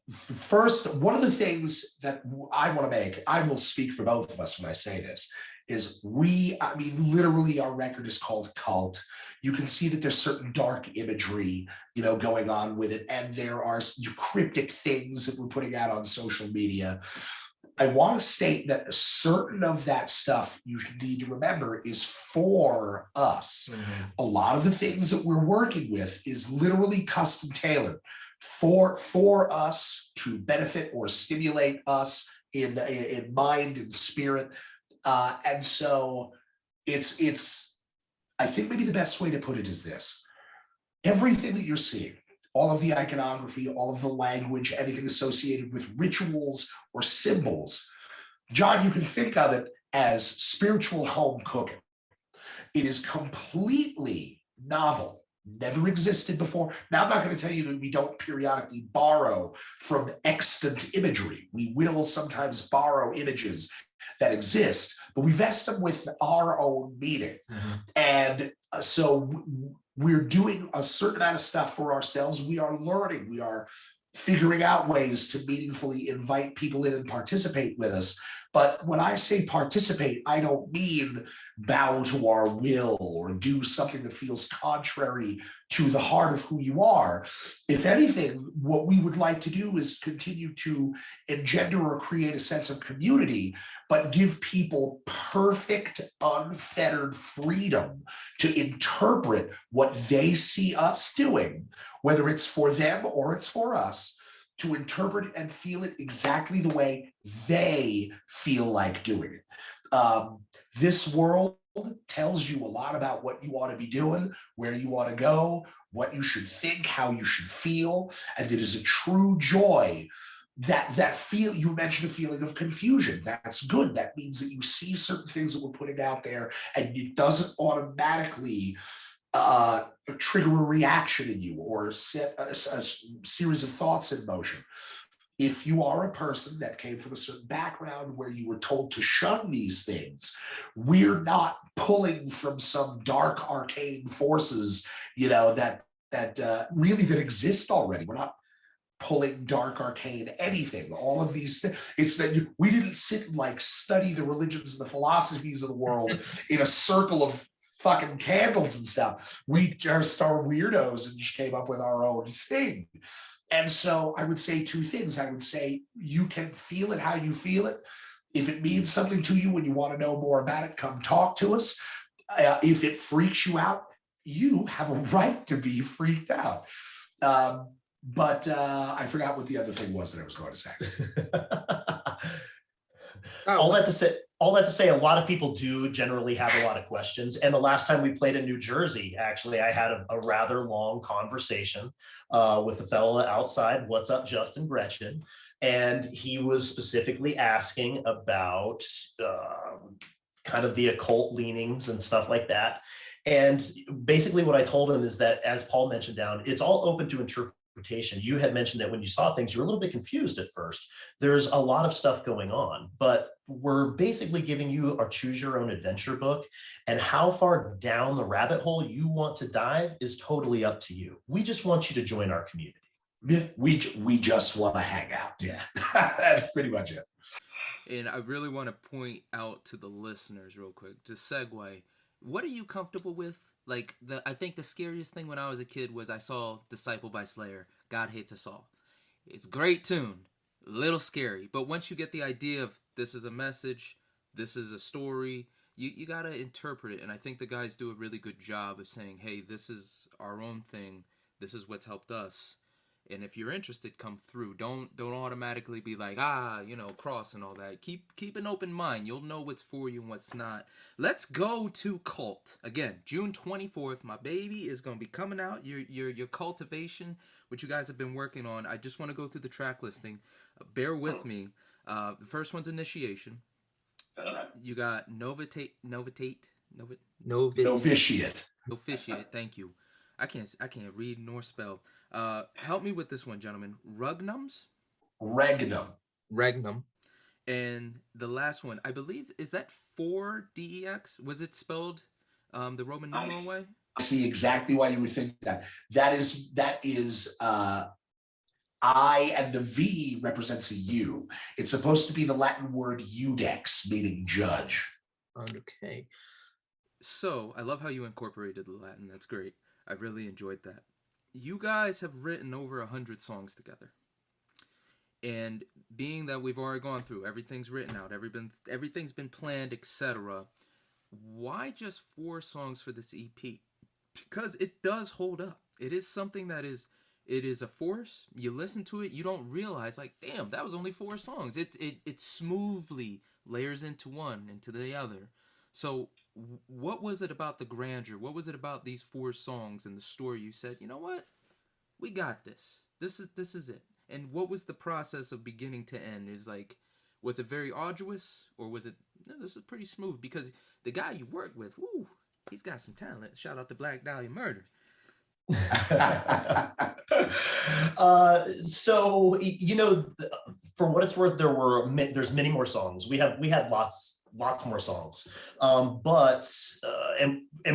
first, one of the things that I want to make, I will speak for both of us when I say this, is literally our record is called Cult. You can see that there's certain dark imagery, you know, going on with it. And there are cryptic things that we're putting out on social media. I want to state that certain of that stuff you need to remember is for us. Mm-hmm. A lot of the things that we're working with is literally custom tailored for us to benefit or stimulate us in mind and spirit. And so it's, I think maybe the best way to put it is this. Everything that you're seeing, all of the iconography, all of the language, anything associated with rituals or symbols, John, you can think of it as spiritual home cooking. It is completely novel, never existed before. Now, I'm not going to tell you that we don't periodically borrow from extant imagery. We will sometimes borrow images that exist, but we vest them with our own meaning. Mm-hmm. And so we're doing a certain amount of stuff for ourselves. We are learning. We are figuring out ways to meaningfully invite people in and participate with us. But when I say participate, I don't mean bow to our will or do something that feels contrary to the heart of who you are. If anything, what we would like to do is continue to engender or create a sense of community, but give people perfect, unfettered freedom to interpret what they see us doing, whether it's for them or it's for us, to interpret and feel it exactly the way they feel like doing it. This world tells you a lot about what you ought to be doing, where you ought to go, what you should think, how you should feel, and it is a true joy that feel. You mentioned a feeling of confusion. That's good. That means that you see certain things that we're putting out there, and it doesn't automatically trigger a reaction in you or set a series of thoughts in motion. If you are a person that came from a certain background where you were told to shun these things, we're not pulling from some dark arcane forces, that really that exist already. We're not pulling dark arcane anything. All of these things. It's that we didn't sit and like study the religions and the philosophies of the world in a circle of fucking candles and stuff. We just are weirdos and just came up with our own thing. And so I would say two things. I would say you can feel it how you feel it. If it means something to you and you want to know more about it, come talk to us. If it freaks you out, you have a right to be freaked out. But I forgot what the other thing was that I was going to say. All that to say, a lot of people do generally have a lot of questions. And the last time we played in New Jersey, actually, I had a rather long conversation with a fellow outside. What's up, Justin Gretchen? And he was specifically asking about kind of the occult leanings and stuff like that. And basically what I told him is that, as Paul mentioned down, it's all open to interpretation. You had mentioned that when you saw things, you were a little bit confused at first. There's a lot of stuff going on, but we're basically giving you our choose your own adventure book, and how far down the rabbit hole you want to dive is totally up to you. We just want you to join our community. We just want to hang out. Yeah, that's pretty much it. And I really want to point out to the listeners real quick, to segue, what are you comfortable with? Like, I think the scariest thing when I was a kid was I saw Disciple by Slayer, God Hates Us All. It's a great tune, a little scary, but once you get the idea of this is a message, this is a story, you got to interpret it. And I think the guys do a really good job of saying, hey, this is our own thing, this is what's helped us. And if you're interested, come through. Don't automatically be like, cross and all that. Keep an open mind. You'll know what's for you and what's not. Let's go to Cult. Again, June 24th. My baby is gonna be coming out. Your cultivation, which you guys have been working on. I just want to go through the track listing. Bear with me. The first one's Initiation. You got Novitiate. Thank you. I can't read nor spell. Help me with this one, gentlemen. Regnum. And the last one, I believe, is that 4DEX? Was it spelled the Roman numeral way? I see exactly why you would think that. That is I, and the V represents a U. It's supposed to be the Latin word Ivdex, meaning judge. Okay. So I love how you incorporated the Latin. That's great. I really enjoyed that. You guys have written over 100 songs together. And being that we've already gone through, everything's written out, everything's been planned, etc. Why just 4 songs for this EP? Because it does hold up. It is something that is a force. You listen to it, you don't realize, like, damn, that was only 4 songs. It smoothly layers into one, into the other. So what was it about the grandeur? What was it about these 4 songs and the story you said, you know what? We got this. This is it. And what was the process of beginning to end? Is like, was it very arduous, or was it, no, this is pretty smooth? Because the guy you work with, woo, he's got some talent. Shout out to Black Dahlia Murder. So, for what it's worth, there's many more songs. We had lots lots more songs. And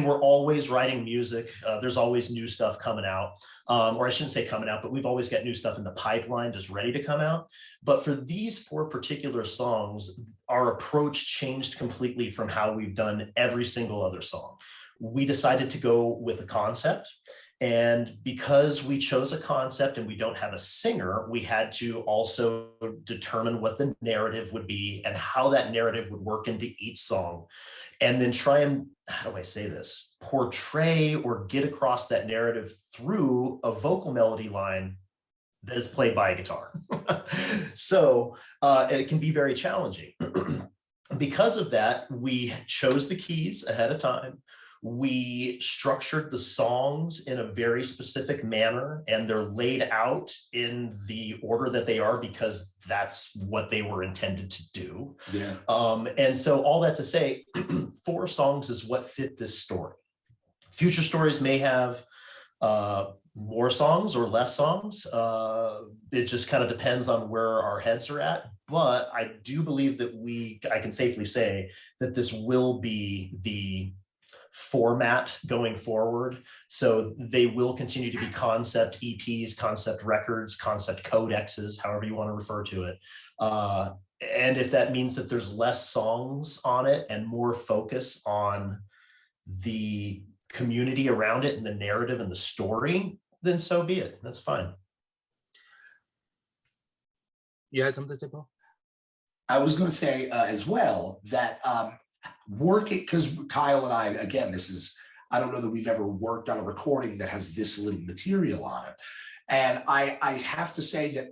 we're always writing music. There's always new stuff coming out, or I shouldn't say coming out, but we've always got new stuff in the pipeline just ready to come out. But for these 4 particular songs, our approach changed completely from how we've done every single other song. We decided to go with a concept. And because we chose a concept and we don't have a singer, we had to also determine what the narrative would be and how that narrative would work into each song. And then try and, how do I say this, portray or get across that narrative through a vocal melody line that is played by a guitar. So it can be very challenging. Because of that, we chose the keys ahead of time. We structured the songs in a very specific manner, and they're laid out in the order that they are because that's what they were intended to do. Yeah. And so all that to say, 4 songs is what fit this story. Future stories may have more songs or less songs. It just kind of depends on where our heads are at. But I do believe that I can safely say that this will be the format going forward. So they will continue to be concept EPs, concept records, concept codexes, however you want to refer to it. And if that means that there's less songs on it and more focus on the community around it and the narrative and the story, then so be it. That's fine. You had something to say, Paul? I was going to say as well that working, because Kyle and I, again, I don't know that we've ever worked on a recording that has this little material on it. And I have to say that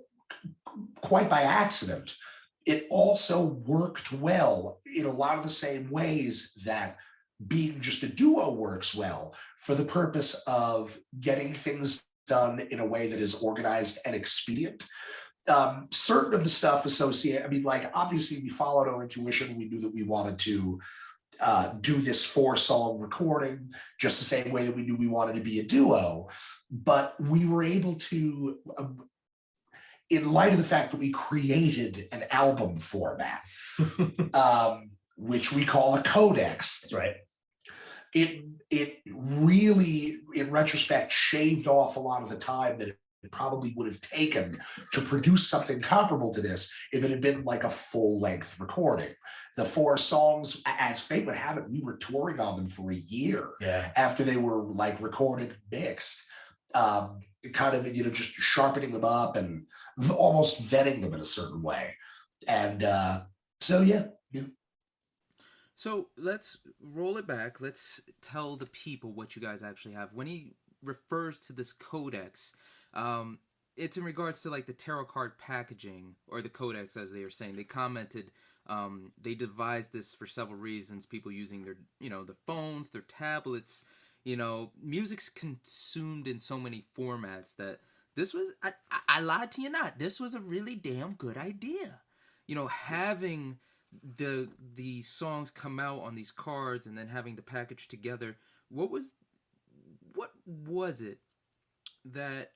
quite by accident, it also worked well in a lot of the same ways that being just a duo works well, for the purpose of getting things done in a way that is organized and expedient. Certain of the stuff associated, I mean, like, obviously we followed our intuition. We knew that we wanted to do this 4-song recording just the same way that we knew we wanted to be a duo. But we were able to, in light of the fact that we created an album format, which we call a Codex. That's right. It really, in retrospect, shaved off a lot of the time that it probably would have taken to produce something comparable to this if it had been like a full-length recording. The 4 songs, as fate would have it, we were touring on them for a year after they were like recorded, mixed, kind of, just sharpening them up and almost vetting them in a certain way. And so, yeah. So let's roll it back. Let's tell the people what you guys actually have. When he refers to this Codex, it's in regards to like the tarot card packaging, or the Codex, as they are saying. They commented, they devised this for several reasons. People using their, the phones, their tablets, music's consumed in so many formats that this was, I lied to you not, this was a really damn good idea. Having the songs come out on these cards and then having the package together. What was it that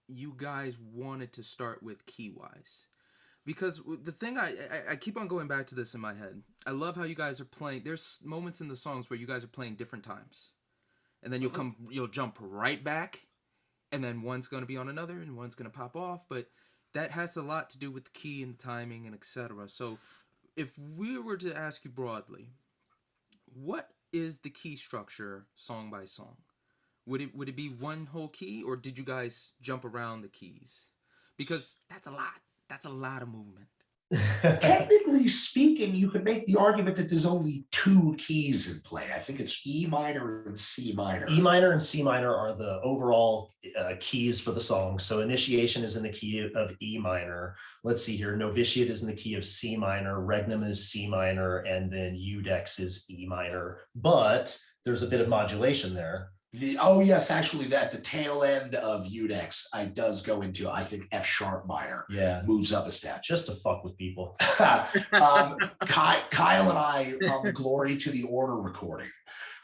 you guys wanted to start with key-wise? Because the thing, I keep on going back to this in my head. I love how you guys are playing. There's moments in the songs where you guys are playing different times. And then you'll jump right back, and then one's going to be on another and one's going to pop off. But that has a lot to do with the key and the timing and etc. So if we were to ask you broadly, what is the key structure song by song? Would it be one whole key, or did you guys jump around the keys? Because that's a lot. That's a lot of movement. Technically speaking, you could make the argument that there's only 2 keys in play. I think it's E minor and C minor. E minor and C minor are the overall keys for the song. So initiation is in the key of E minor. Let's see here. Novitiate is in the key of C minor. Regnum is C minor. And then Ivdex is E minor. But there's a bit of modulation there. Yes, actually, at the tail end of Ivdex, does go into, I think, F sharp minor. Yeah, moves up a step just to fuck with people. Kyle and I, on the Glory to the Order recording,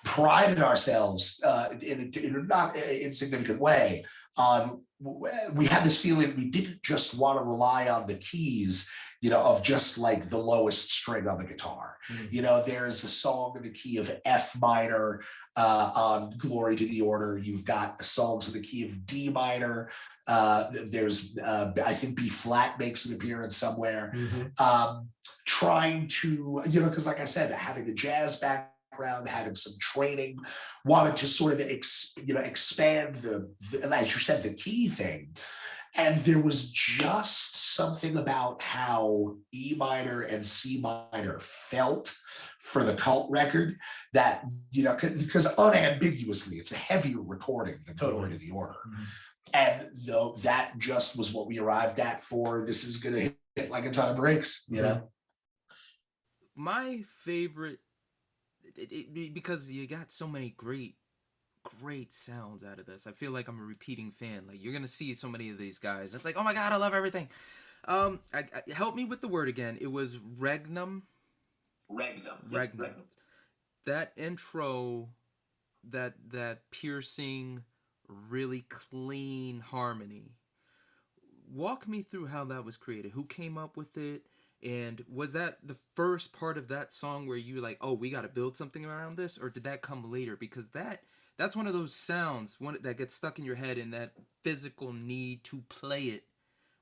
prided ourselves in a not insignificant way on. We had this feeling we didn't just want to rely on the keys of just like the lowest string on the guitar. There's a song in the key of F minor on Glory to the Order. You've got songs in the key of D minor. There's, I think B flat makes an appearance somewhere. Trying to, because like I said, having a jazz background, having some training, wanted to sort of, expand the, as you said, the key thing. And there was just something about how E minor and C minor felt for the Cult record that, because unambiguously, it's a heavier recording than Glory to the Order. And though that just was what we arrived at for, this is going to hit like a ton of bricks, My favorite, because you got so many great sounds out of this. I feel like I'm a repeating fan. Like, you're gonna see so many of these guys. It's like, oh my god, I love everything. Help me with the word again. It was Regnum. Regnum. That intro, that piercing, really clean harmony. Walk me through how that was created. Who came up with it? And was that the first part of that song where you were like, oh, we got to build something around this? Or did that come later? Because that's one of those sounds that gets stuck in your head, and that physical need to play it,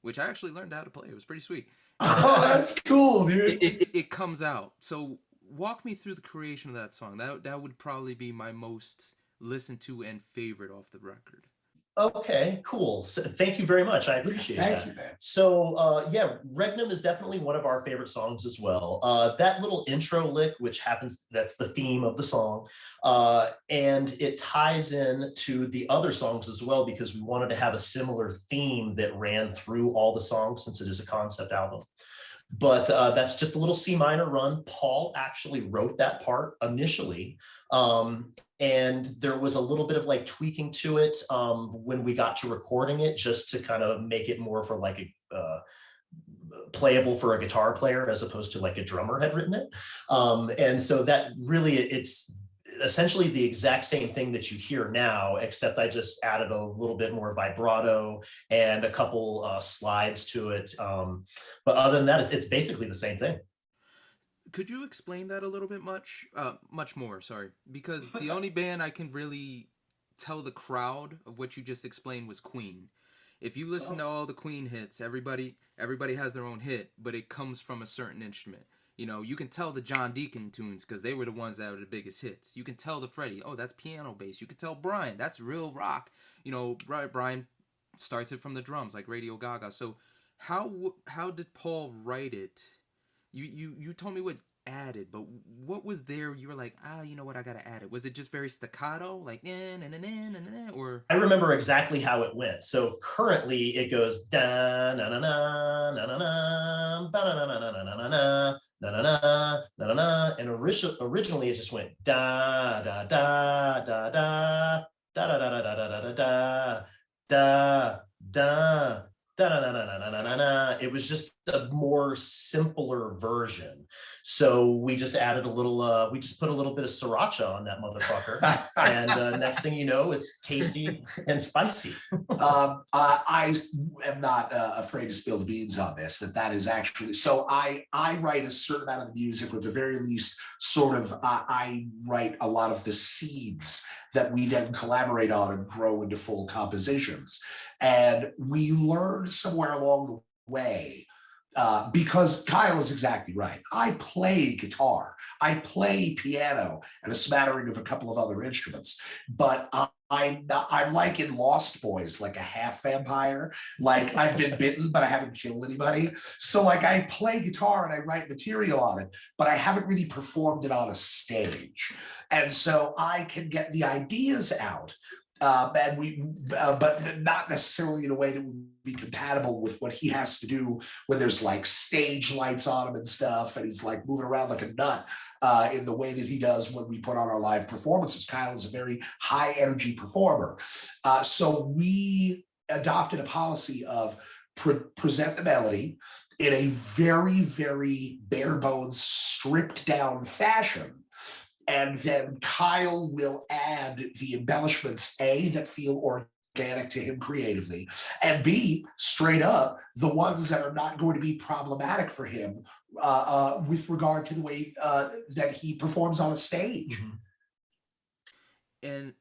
which I actually learned how to play. It was pretty sweet. Oh, that's cool, dude. It comes out. So walk me through the creation of that song. That would probably be my most listened to and favorite off the record. Okay, cool. So thank you very much. I appreciate that. Thank you, man. So Regnum is definitely one of our favorite songs as well. That little intro lick, which happens, that's the theme of the song. And it ties in to the other songs as well, because we wanted to have a similar theme that ran through all the songs, since it is a concept album. But that's just a little C minor run. Paul actually wrote that part initially. And there was a little bit of like tweaking to it when we got to recording it, just to kind of make it more for like a playable for a guitar player, as opposed to like a drummer had written it. And so that really, it's essentially the exact same thing that you hear now, except I just added a little bit more vibrato and a couple slides to it. But other than that, it's basically the same thing. Could you explain that a little bit much more, sorry, because the only band I can really tell the crowd of what you just explained was Queen. If you listen to all the Queen hits, everybody has their own hit, but it comes from a certain instrument. You can tell the John Deacon tunes because they were the ones that were the biggest hits. You can tell the Freddie, oh, that's piano bass. You can tell Brian, that's real rock. Brian starts it from the drums like Radio Gaga. So how did Paul write it? You told me what added, but what was there? You were like, you know what, I gotta add it. Was it just very staccato, like or? I remember exactly how it went. So currently it goes da na na na na na na ba na na na na na na na na na na na, and originally it just went da da da da da da da da da da da da da da. It was just a more simpler version. So we just added a little, we just put a little bit of sriracha on that motherfucker. And next thing you know, it's tasty and spicy. I am not afraid to spill the beans on this, that is actually, so I write a certain amount of the music, or at the very least, sort of, I write a lot of the seeds that we then collaborate on and grow into full compositions. And we learned somewhere along the way, because Kyle is exactly right. I play guitar, I play piano, and a smattering of a couple of other instruments, but I'm like in Lost Boys, like a half vampire. Like, I've been bitten, but I haven't killed anybody. So like, I play guitar and I write material on it, but I haven't really performed it on a stage. And so I can get the ideas out, but not necessarily in a way that would be compatible with what he has to do when there's like stage lights on him and stuff, and he's like moving around like a nut in the way that he does when we put on our live performances. Kyle is a very high energy performer. So we adopted a policy of present the melody in a very, very bare bones, stripped down fashion. And then Kyle will add the embellishments, that feel organic to him creatively, and B, straight up, the ones that are not going to be problematic for him with regard to the way that he performs on a stage. And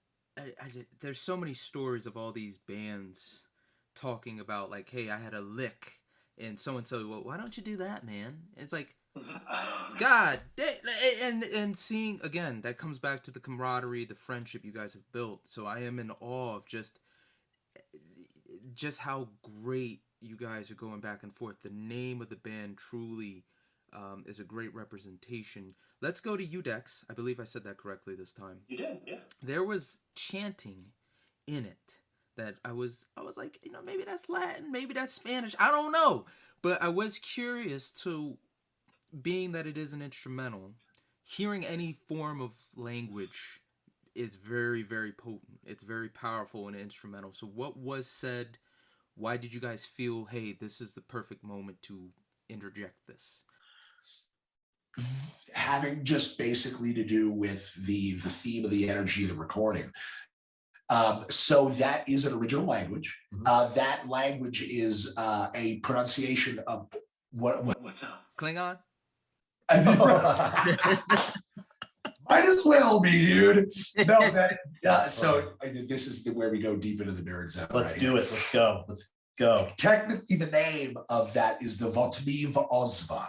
there's so many stories of all these bands talking about like, hey, I had a lick and so-and-so, well, why don't you do that, man? It's like, God, and seeing, again, that comes back to the camaraderie, the friendship you guys have built. So I am in awe of just how great you guys are going back and forth. The name of the band truly is a great representation. Let's go to Ivdex. I believe I said that correctly this time. You did, yeah. There was chanting in it that I was like, maybe that's Latin, maybe that's Spanish, I don't know. But I was curious to, being that it is an instrumental, hearing any form of language is very, very potent. It's very powerful and instrumental. So what was said? Why did you guys feel, hey, this is the perfect moment to interject this? Having just basically to do with the theme of the energy of the recording. So that is an original language. That language is a pronunciation of what's up? Klingon? Might as well be, dude. No, that so this is where we go deep into the nerd zone. Let's do it. Let's go. Let's go. Technically, the name of that is the Votmiv Ozva.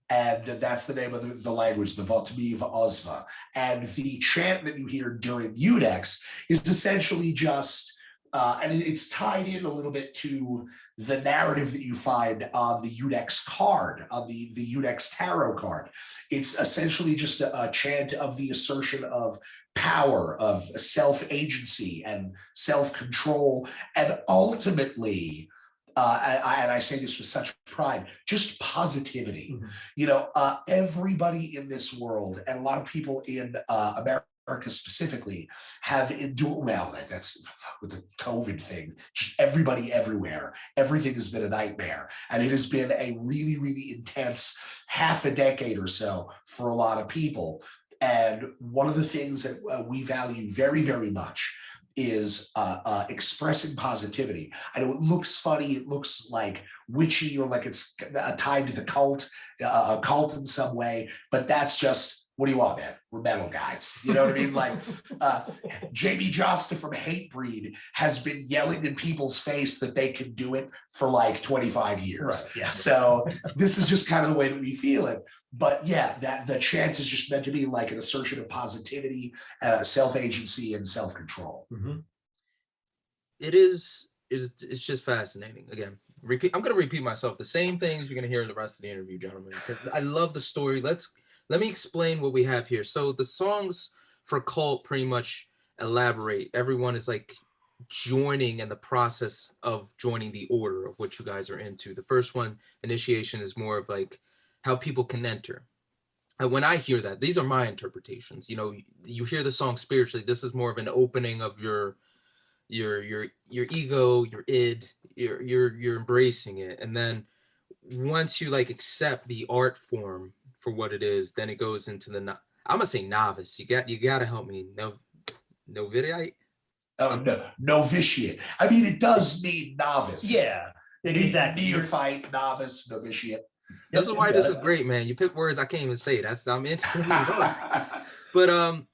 And that's the name of the language, the Votmiv Ozva. And the chant that you hear during Ivdex is essentially just, and it's tied in a little bit to the narrative that you find on the Ivdex card, on the Ivdex tarot card. It's essentially just a chant of the assertion of power, of self-agency and self-control, and ultimately, and I say this with such pride, just positivity. Everybody in this world, and a lot of people in America specifically, have endured, well, that's with the COVID thing, just everybody everywhere, everything has been a nightmare. And it has been a really, really intense half a decade or so for a lot of people. And one of the things that we value very, very much is expressing positivity. I know it looks funny, it looks like witchy, or like it's tied to the cult, a cult in some way, but that's just, what do you want, man? We're metal guys. You know what I mean? Like Jamie Josta from Hatebreed has been yelling in people's face that they can do it for like 25 years. Right, yeah. So this is just kind of the way that we feel it. But yeah, that the chant is just meant to be like an assertion of positivity, self-agency, and self-control. It's just fascinating. Again, I'm going to repeat myself. The same things you're going to hear in the rest of the interview, gentlemen, because I love the story. Let me explain what we have here. So the songs for Cult pretty much elaborate. Everyone is like joining in the process of joining the order of what you guys are into. The first one, Initiation, is more of like how people can enter. And when I hear that, these are my interpretations. You hear the song spiritually. This is more of an opening of your ego, your id. You're embracing it, and then once you like accept the art form for what it is, then it goes into the I'm gonna say novice. You got to help me. Novitiate. Oh no, novitiate. I mean, it does mean novice. Yeah, exactly. Neophyte, novice, novitiate. This is why this is great, man. You pick words I can't even say. I'm instantly But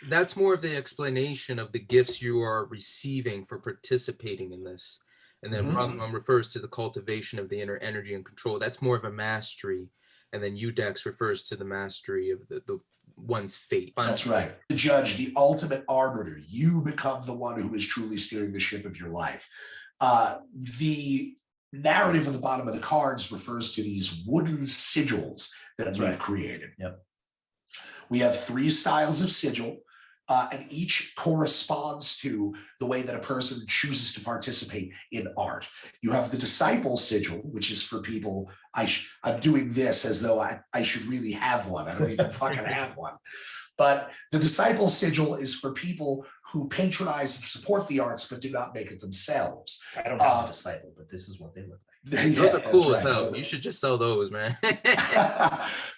that's more of the explanation of the gifts you are receiving for participating in this. And then Regnum refers to the cultivation of the inner energy and control. That's more of a mastery. And then Ivdex refers to the mastery of the one's fate. That's right. The judge, the ultimate arbiter. You become the one who is truly steering the ship of your life. The narrative at the bottom of the cards refers to these wooden sigils that we've created. Yep. We have 3 styles of sigil. And each corresponds to the way that a person chooses to participate in art. You have the disciple sigil, which is for people, I'm doing this as though I should really have one. I don't even fucking have one. But the disciple sigil is for people who patronize and support the arts, but do not make it themselves. I don't have a disciple, but this is what they look like. Those are cool as hell. You should just sell those, man.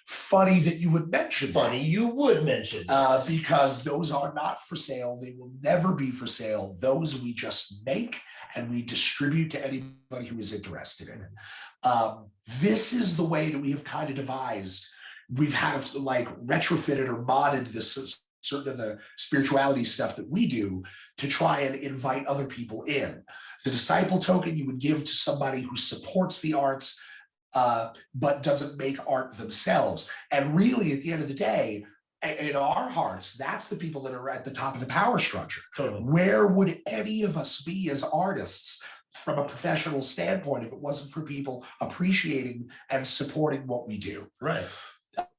Funny that you would mention Funny you would mention because those are not for sale. They will never be for sale. Those we just make and we distribute to anybody who is interested in it. This is the way that we have kind of devised. We've had like retrofitted or modded this certain of the spirituality stuff that we do to try and invite other people in. The disciple token you would give to somebody who supports the arts, but doesn't make art themselves. And really, at the end of the day, in our hearts, that's the people that are at the top of the power structure. Totally. Where would any of us be as artists from a professional standpoint if it wasn't for people appreciating and supporting what we do? Right.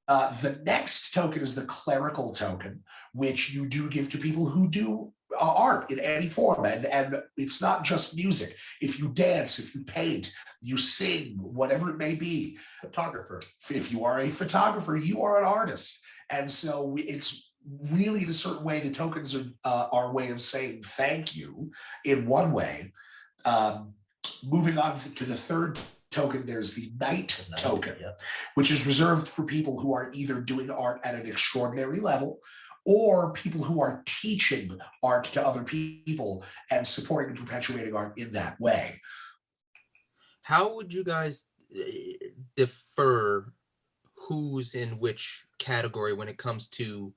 The next token is the clerical token, which you do give to people who do art in any form. And it's not just music. If you dance, if you paint, you sing, whatever it may be. Photographer. If you are a photographer, you are an artist. And so it's really in a certain way, the tokens are our way of saying thank you in one way. Moving on to the third token, there's the knight token, which is reserved for people who are either doing art at an extraordinary level or people who are teaching art to other people and supporting and perpetuating art in that way. How would you guys defer who's in which category when it comes to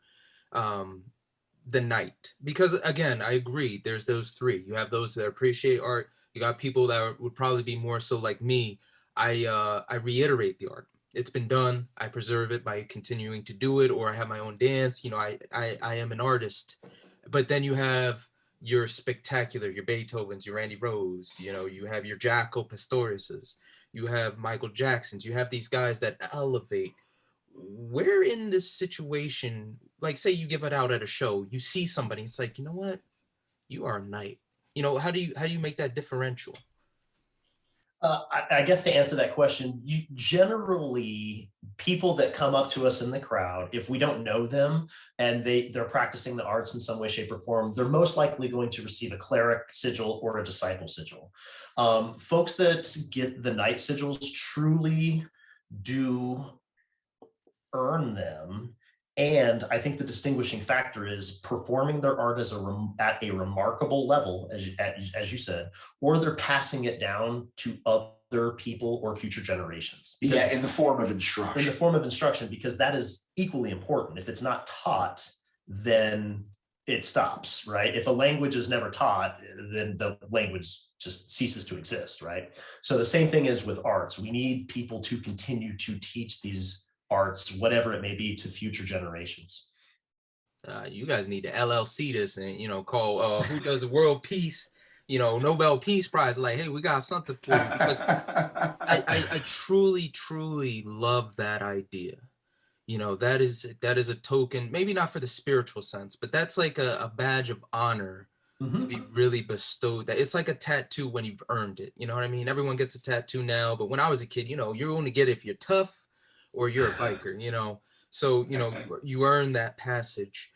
the knight? Because again, I agree, there's those three. You have those that appreciate art. You got people that would probably be more so like me. I reiterate the art. It's been done. I preserve it by continuing to do it, or I have my own dance. You know, I am an artist. But then you have your spectacular, your Beethovens, your Randy Rose. You know, you have your Jackal Pastoriuses. You have Michael Jacksons. You have these guys that elevate. Where in this situation, like say you give it out at a show, you see somebody, it's like, you know what, you are a knight. You know, how do you make that differential? I guess to answer that question, generally people that come up to us in the crowd, if we don't know them and they're practicing the arts in some way, shape, or form, they're most likely going to receive a cleric sigil or a disciple sigil. Folks that get the knight sigils truly do earn them. And I think the distinguishing factor is performing their art at a remarkable level, as you said, or they're passing it down to other people or future generations. Yeah, in the form of instruction. In the form of instruction, because that is equally important. If it's not taught, then it stops, right? If a language is never taught, then the language just ceases to exist, right? So the same thing is with arts. We need people to continue to teach these arts, whatever it may be, to future generations. You guys need to LLC this and, you know, call who does the world peace, you know, Nobel Peace Prize, like, hey, we got something for you. Because I truly love that idea. You know, that is a token, maybe not for the spiritual sense, but that's like a badge of honor to be really bestowed. That it's like a tattoo when you've earned it. You know what I mean? Everyone gets a tattoo now, but when I was a kid, you know, you only get it if you're tough or you're a biker, you know, so, you know, you earn that passage.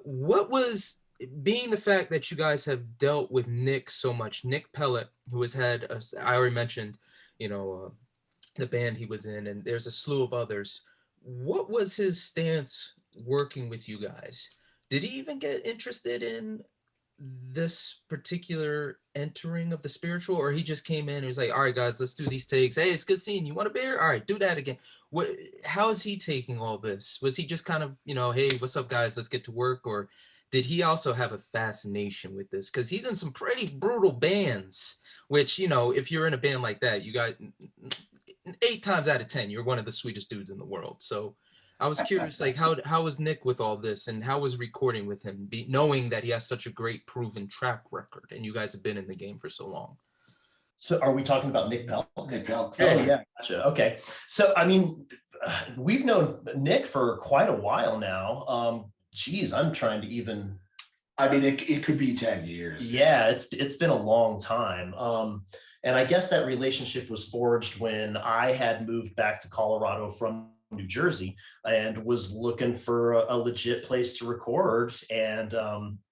What was, being the fact that you guys have dealt with Nick so much, Nick Pellet, who has had, I already mentioned, you know, the band he was in, and there's a slew of others. What was his stance working with you guys? Did he even get interested in this particular entering of the spiritual, or he just came in and was like, all right guys, let's do these takes, hey, it's good seeing you, want a beer, all right, do that again? How is he taking all this? Was he just kind of, you know, hey, what's up guys, let's get to work? Or did he also have a fascination with this? Because he's in some pretty brutal bands, which, you know, if you're in a band like that, you got 8 times out of 10 you're one of the sweetest dudes in the world. So I was curious, like, how was Nick with all this, and how was recording with him, knowing that he has such a great proven track record, and you guys have been in the game for so long? So are we talking about Nick Bell? Nick Bell. Oh, yeah, gotcha. Okay. So, I mean, we've known Nick for quite a while now. Geez, I'm trying to even... I mean, it could be 10 years. Yeah, it's been a long time. And I guess that relationship was forged when I had moved back to Colorado from New Jersey, and was looking for a legit place to record. And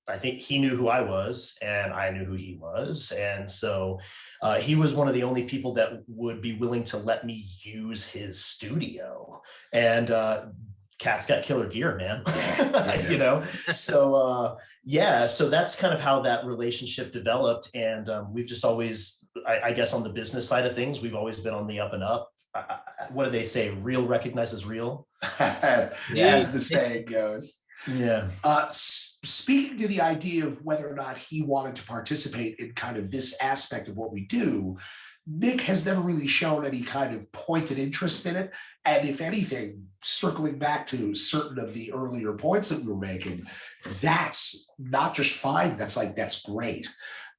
I think he knew who I was, and I knew who he was. And so he was one of the only people that would be willing to let me use his studio. And Cat's got killer gear, man. You know, so yeah, so that's kind of how that relationship developed. And we've just always, I guess, on the business side of things, we've always been on the up and up. What do they say? Real recognizes real. As the saying goes. Yeah. Speaking to the idea of whether or not he wanted to participate in kind of this aspect of what we do, Nick has never really shown any kind of pointed interest in it. And if anything, circling back to certain of the earlier points that we were making, that's not just fine. That's great.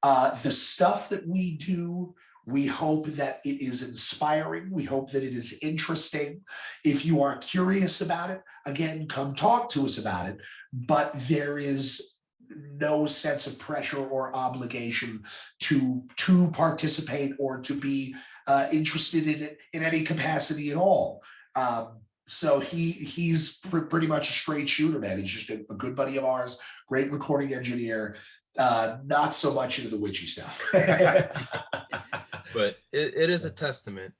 The stuff that we do, we hope that it is inspiring. We hope that it is interesting. If you are curious about it, again, come talk to us about it. But there is no sense of pressure or obligation to participate or to be interested in it in any capacity at all. So he's pretty much a straight shooter, man. He's just a good buddy of ours, great recording engineer, not so much into the witchy stuff. But it is a testament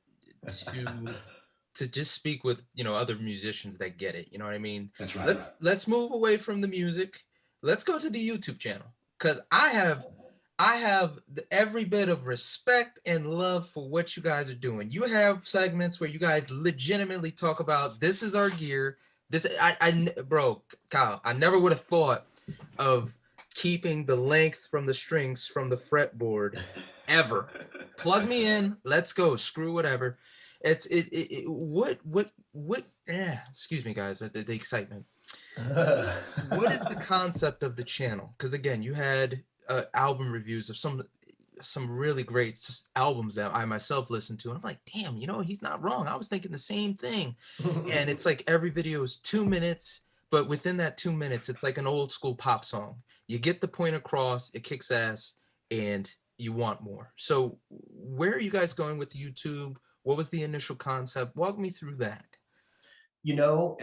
to just speak with, you know, other musicians that get it. You know what I mean? That's right. Let's move away from the music. Let's go to the YouTube channel, because I have every bit of respect and love for what you guys are doing. You have segments where you guys legitimately talk about, this is our gear. Bro, Kyle, I never would have thought of keeping the length from the strings from the fretboard ever. Plug me in, let's go, screw whatever. Excuse me, guys, the excitement. What is the concept of the channel? Because again, you had album reviews of some really great albums that I myself listened to, and I'm like, damn, you know, he's not wrong. I was thinking the same thing. And it's like every video is 2 minutes, but within that 2 minutes, it's like an old school pop song. You get the point across, it kicks ass, and you want more. So where are you guys going with YouTube? What was the initial concept? Walk me through that. You know,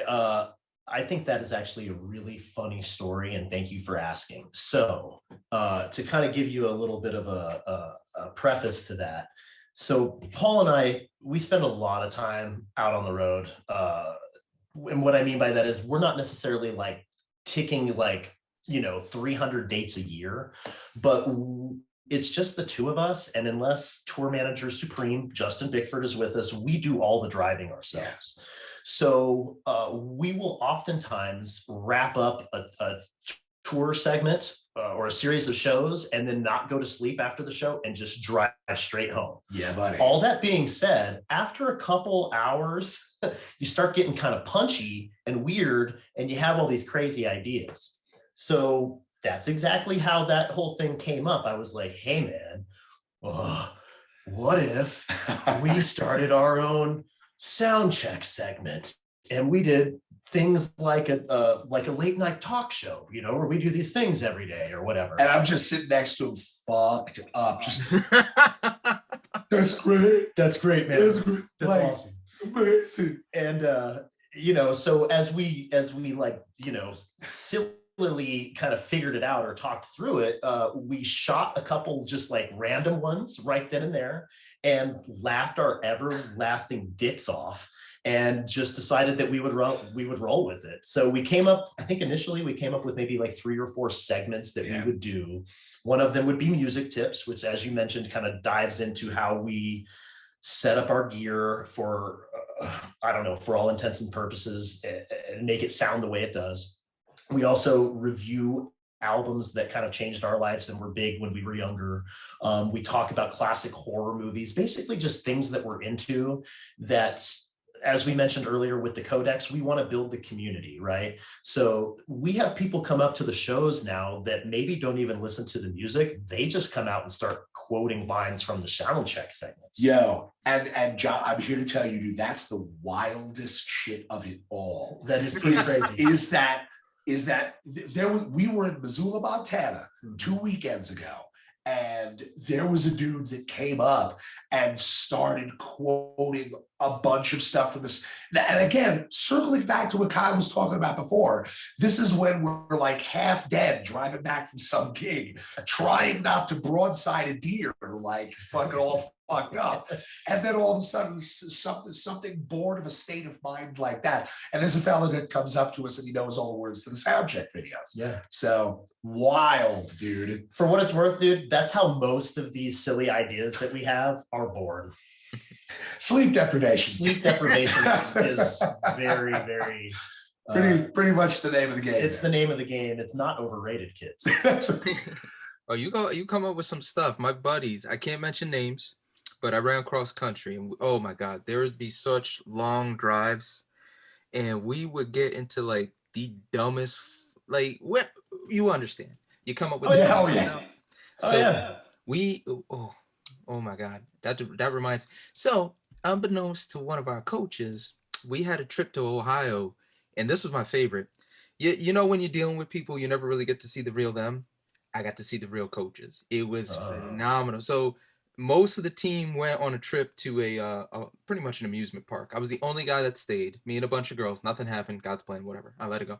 I think that is actually a really funny story, and thank you for asking. So to kind of give you a little bit of a preface to that. So Paul and I, we spend a lot of time out on the road. And what I mean by that is we're not necessarily like ticking like, you know, 300 dates a year, but it's just the two of us. And unless tour manager supreme, Justin Bickford, is with us, we do all the driving ourselves. So we will oftentimes wrap up a tour segment or a series of shows and then not go to sleep after the show and just drive straight home. Yeah, buddy. All that being said, after a couple hours, you start getting kind of punchy and weird, and you have all these crazy ideas. So that's exactly how that whole thing came up. I was like, hey, man, what if we started our own sound check segment and we did things like a late night talk show, you know, where we do these things every day or whatever. And I'm just sitting next to him, fucked up. Just, that's great. That's great, man. That's great. That's like, awesome. It's amazing. And you know, so as we like, you know, sillily kind of figured it out or talked through it, we shot a couple just like random ones right then and there and laughed our everlasting dicks off and just decided that we would roll with it. So we came up, I think initially we came up with maybe like 3 or 4 segments that we would do. One of them would be music tips, which, as you mentioned, kind of dives into how we set up our gear for, I don't know, for all intents and purposes, and make it sound the way it does. We also review albums that kind of changed our lives and were big when we were younger. We talk about classic horror movies, basically just things that we're into that, as we mentioned earlier with the Codex, we want to build the community, right? So we have people come up to the shows now that maybe don't even listen to the music. They just come out and start quoting lines from the sound check segments. Yo, and John, I'm here to tell you, dude, that's the wildest shit of it all. That is pretty crazy. Is that we were in Missoula, Montana 2 weekends ago, and there was a dude that came up and started quoting a bunch of stuff from this. And again, circling back to what Kyle was talking about before, this is when we're like half dead driving back from some gig, trying not to broadside a deer, like fucking all fucked up. And then all of a sudden something born of a state of mind like that. And there's a fella that comes up to us and he knows all the words to the sound check videos. Yeah. So wild, dude. For what it's worth, dude, that's how most of these silly ideas that we have are born. Sleep deprivation. Sleep deprivation is very, very pretty much the name of the game. It's the name of the game. It's not overrated, kids. Oh, you come up with some stuff. My buddies, I can't mention names, but I ran cross country, and oh my God, there would be such long drives, and we would get into like the dumbest, like what you understand. You come up with hell yeah. So oh my God, that reminds. So unbeknownst to one of our coaches, we had a trip to Ohio, and this was my favorite. You know, when you're dealing with people, you never really get to see the real them. I got to see the real coaches. It was phenomenal. So most of the team went on a trip to a pretty much an amusement park. I was the only guy that stayed. Me and a bunch of girls. Nothing happened. God's plan. Whatever. I let it go.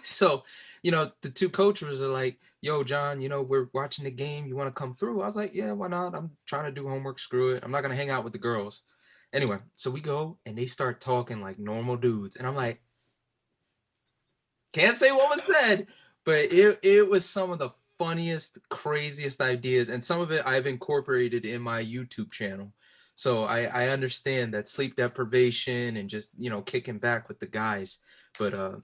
So, you know, the two coaches are like, "Yo, John, you know, we're watching the game. You want to come through?" I was like, "Yeah, why not? I'm trying to do homework. Screw it. I'm not gonna hang out with the girls." Anyway, so we go and they start talking like normal dudes, and I'm like, can't say what was said, but it was some of the funniest, craziest ideas, and some of it I've incorporated in my YouTube channel. So I understand that sleep deprivation and just, you know, kicking back with the guys. But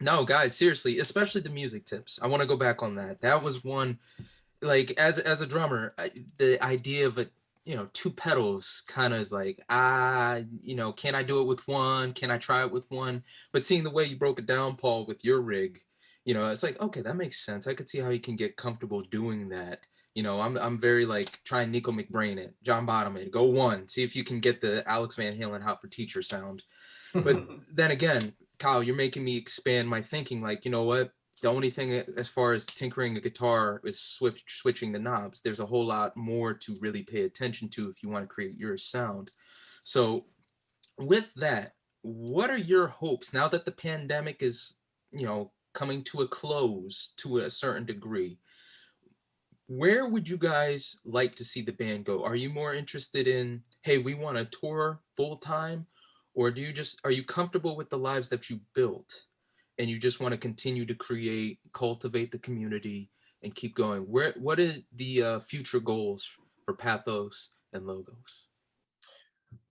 no, guys, seriously, especially the music tips. I want to go back on that. That was one, like as a drummer, the idea of it, you know, two pedals kind of is like, you know, can I do it with one? Can I try it with one? But seeing the way you broke it down, Paul, with your rig, you know, it's like, okay, that makes sense. I could see how you can get comfortable doing that. You know, I'm very like, try and Nico McBrain it, John Bottom it, go one, see if you can get the Alex Van Halen Hot for Teacher sound. But then again, Kyle, you're making me expand my thinking. Like, you know what? The only thing as far as tinkering a guitar is switching the knobs. There's a whole lot more to really pay attention to if you want to create your sound. So with that, what are your hopes now that the pandemic is, you know, coming to a close to a certain degree? Where would you guys like to see the band go? Are you more interested in, hey, we want to tour full time? Or are you comfortable with the lives that you built and you just want to continue to create, cultivate the community and keep going? What are the future goals for Pathos and Logos?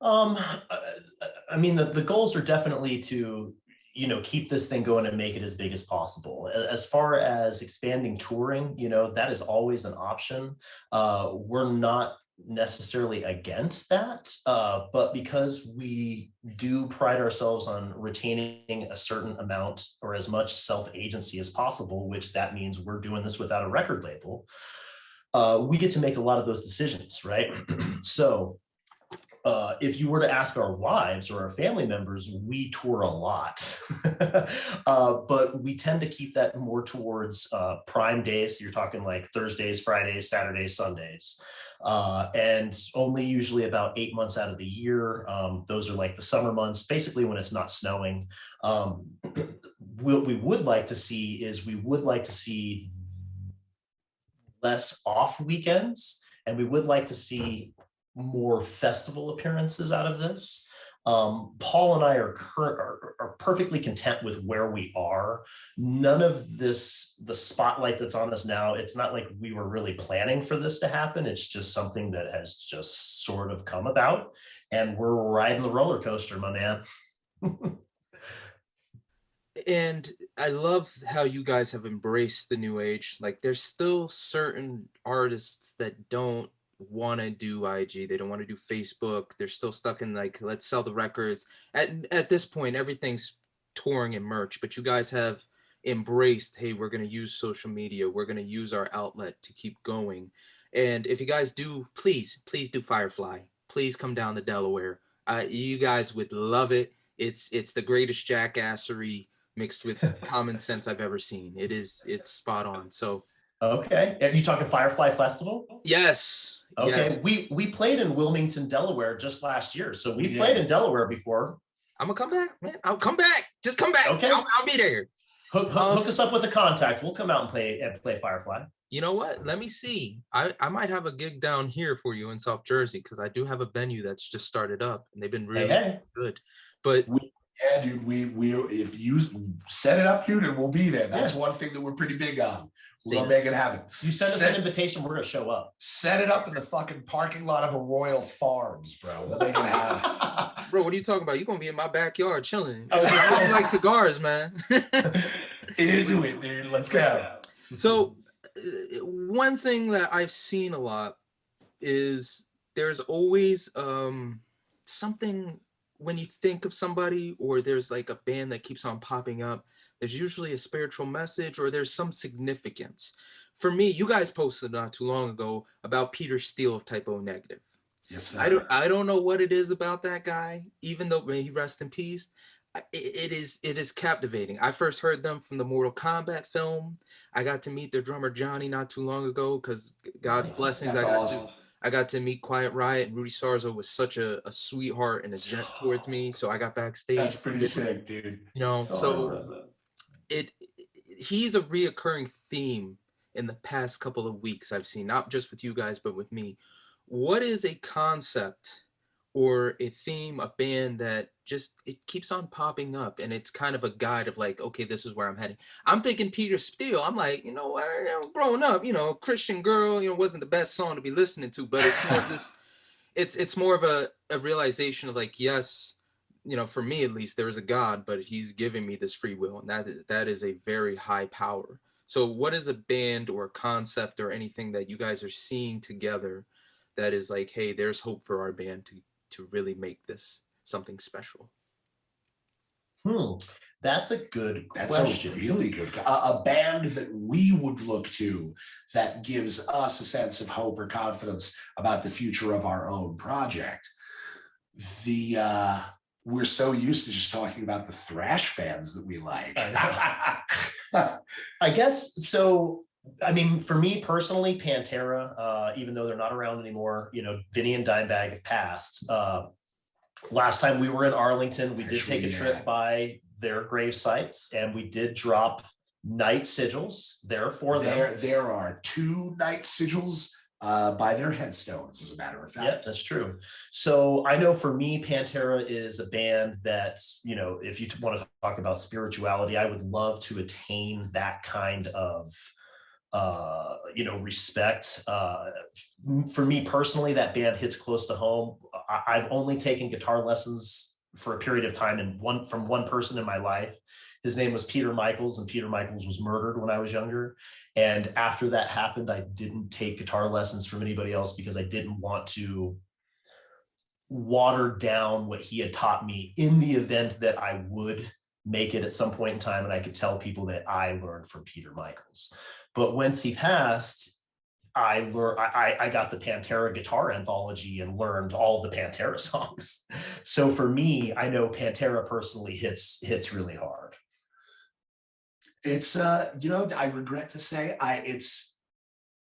I mean, the goals are definitely to, you know, keep this thing going and make it as big as possible. As far as expanding touring, you know, that is always an option. We're not necessarily against that, but because we do pride ourselves on retaining a certain amount or as much self-agency as possible, which that means we're doing this without a record label, we get to make a lot of those decisions, right? So if you were to ask our wives or our family members, we tour a lot, but we tend to keep that more towards prime days. So you're talking like Thursdays, Fridays, Saturdays, Sundays, and only usually about 8 months out of the year. Those are like the summer months, basically when it's not snowing. What we would like to see is less off weekends, and we would like to see more festival appearances out of this. Paul and I are perfectly content with where we are. None of this, the spotlight that's on us now, it's not like we were really planning for this to happen. It's just something that has just sort of come about, and we're riding the roller coaster, my man. And I love how you guys have embraced the new age. Like, there's still certain artists that don't want to do IG, they don't want to do Facebook, they're still stuck in like, let's sell the records. At this point, everything's touring and merch, but you guys have embraced, hey, we're going to use social media, we're going to use our outlet to keep going. And if you guys do, please do Firefly, please come down to Delaware. You guys would love it. It's the greatest jackassery mixed with common sense I've ever seen. It's spot on. So okay, are you talking Firefly Festival? Yes. Okay, Yes. we played in Wilmington, Delaware just last year. So we Yeah. played in Delaware before. I'm gonna come back, man. I'll come back. Just come back. Okay. I'll be there. Hook us up with a contact. We'll come out and play Firefly. You know what? Let me see. I might have a gig down here for you in South Jersey because I do have a venue that's just started up and they've been really good. But yeah, dude, we if you set it up, dude, and we'll be there. That's one thing that we're pretty big on. We're gonna make it happen. You send us an invitation, we're gonna show up. Set it up in the fucking parking lot of a Royal Farms, bro. We'll make it happen. Bro, what are you talking about? You're gonna be in my backyard chilling. I don't like cigars, man. Into it, dude. Let's go. So one thing that I've seen a lot is there's always something when you think of somebody or there's like a band that keeps on popping up, there's usually a spiritual message or there's some significance. For me, you guys posted not too long ago about Peter Steele of Type O Negative. Yes, sir. I don't know what it is about that guy, even though may he rest in peace. It is captivating. I first heard them from the Mortal Kombat film. I got to meet their drummer Johnny not too long ago because God's blessings. I got to meet Quiet Riot, and Rudy Sarzo was such a sweetheart and a gent towards me. So I got backstage. That's pretty sick, dude. You know, he's a reoccurring theme in the past couple of weeks I've seen, not just with you guys, but with me. What is a concept or a theme, a band that just, it keeps on popping up and it's kind of a guide of like, okay, this is where I'm heading. I'm thinking Peter Steele. I'm like, you know what, growing up, you know, Christian girl, you know, wasn't the best song to be listening to, but it's more of this, it's more of a realization of like, yes, you know, for me at least, there is a God, but he's giving me this free will, and that is a very high power. So what is a band or a concept or anything that you guys are seeing together that is like, hey, there's hope for our band to really make this something special? That's a good question. That's a really good, a band that we would look to that gives us a sense of hope or confidence about the future of our own project. We're so used to just talking about the thrash bands that we like. I guess so. I mean, for me personally, Pantera, even though they're not around anymore, you know, Vinny and Dimebag have passed. Last time we were in Arlington, we did take a trip by their grave sites, and we did drop night sigils there for them. There are 2 night sigils by their headstones, as a matter of fact. Yeah, that's true. So I know for me, Pantera is a band that, you know, if you want to talk about spirituality, I would love to attain that kind of you know, respect. For me personally, that band hits close to home. I've only taken guitar lessons for a period of time from one person in my life. His name was Peter Michaels, and Peter Michaels was murdered when I was younger. And after that happened, I didn't take guitar lessons from anybody else because I didn't want to water down what he had taught me in the event that I would make it at some point in time and I could tell people that I learned from Peter Michaels. But once he passed, I got the Pantera guitar anthology and learned all of the Pantera songs. So for me, I know Pantera personally hits really hard. It's you know, I regret to say it's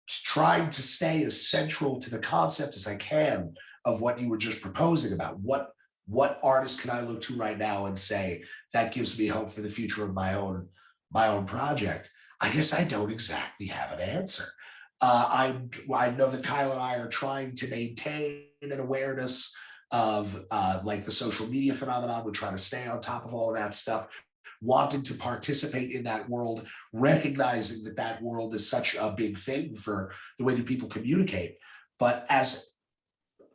trying to stay as central to the concept as I can of what you were just proposing about what artist can I look to right now and say that gives me hope for the future of my own project. I guess I don't exactly have an answer. I know that Kyle and I are trying to maintain an awareness of like the social media phenomenon. We're trying to stay on top of all of that stuff, wanting to participate in that world, recognizing that that world is such a big thing for the way that people communicate. But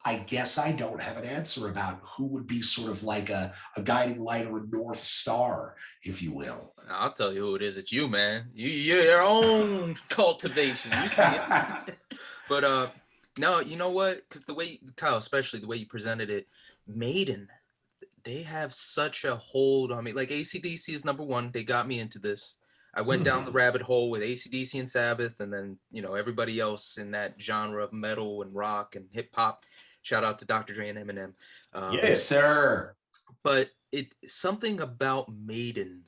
I guess I don't have an answer about who would be sort of like a guiding light or a North Star, if you will. I'll tell you who it is. It's you, man. You're your own cultivation. You see it. But no, you know what? Because the way, Kyle, especially the way you presented it, Maiden, they have such a hold on me. Like AC/DC is number one. They got me into this. I went down the rabbit hole with AC/DC and Sabbath, and then, you know, everybody else in that genre of metal and rock and hip hop. Shout out to Dr. Dre and Eminem. Yes, sir. But something about Maiden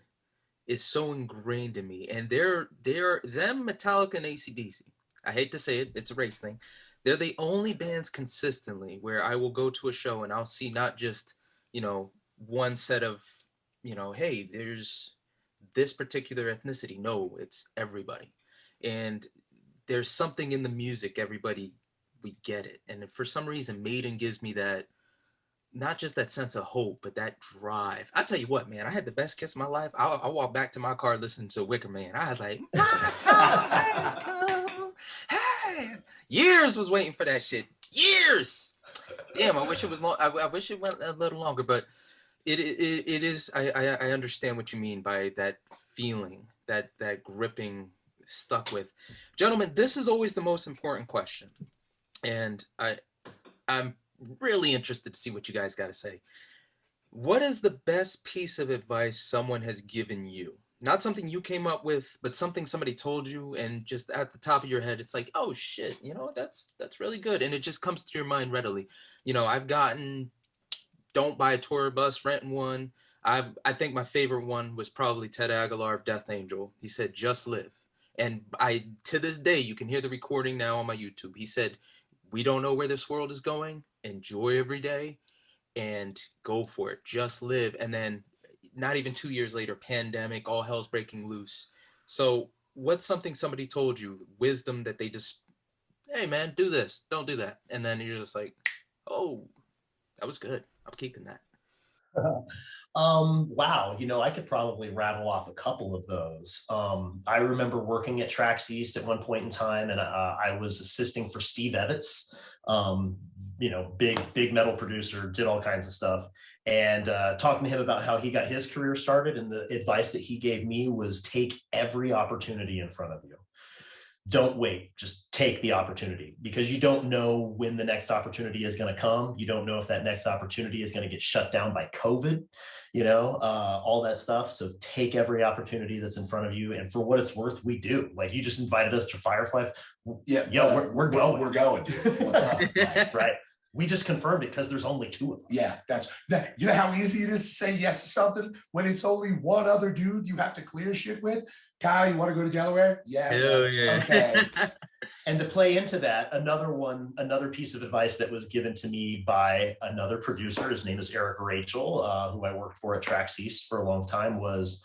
is so ingrained in me, and they're them, Metallica and AC/DC. I hate to say it, it's a race thing. They're the only bands consistently where I will go to a show and I'll see not just, one set of, hey, there's this particular ethnicity. No, it's everybody. And there's something in the music, everybody, we get it. And for some reason, Maiden gives me that, not just that sense of hope, but that drive. I tell you what, man, I had the best kiss of my life. I walked back to my car listening to Wicker Man. I was like, my time has come. Hey, years was waiting for that shit. Years. Damn, I wish it was long. I wish it went a little longer, but it is. I understand what you mean by that feeling, that gripping, stuck with. Gentlemen, this is always the most important question, and I'm really interested to see what you guys got to say. What is the best piece of advice someone has given you? Not something you came up with, but something somebody told you, and just at the top of your head, it's like, oh shit, that's really good, and it just comes to your mind readily. I've gotten, don't buy a tour bus, rent one. I think my favorite one was probably Ted Aguilar of Death Angel. He said, just live. And to this day, you can hear the recording now on my YouTube. He said, we don't know where this world is going. Enjoy every day and go for it. Just live. And then not even 2 years later, pandemic, all hell's breaking loose. So what's something somebody told you, wisdom that they just, hey man, do this, don't do that. And then you're just like, oh, that was good. I'm keeping that. Wow, I could probably rattle off a couple of those. I remember working at Trax East at one point in time, and I was assisting for Steve Evans, big metal producer, did all kinds of stuff, and talking to him about how he got his career started. And the advice that he gave me was take every opportunity in front of you. Don't wait, just take the opportunity, because you don't know when the next opportunity is going to come. You don't know if that next opportunity is going to get shut down by COVID, all that stuff. So take every opportunity that's in front of you. And for what it's worth, we do. Like, you just invited us to Firefly. Yeah. We're going. We're going, dude. What's up? Right. We just confirmed it because there's only two of us. Yeah, that's that. You know how easy it is to say yes to something when it's only one other dude you have to clear shit with? Kyle, you want to go to Delaware? Yes. Hell yeah. Okay. And to play into that, another piece of advice that was given to me by another producer, his name is Eric Rachel, who I worked for at Trax East for a long time, was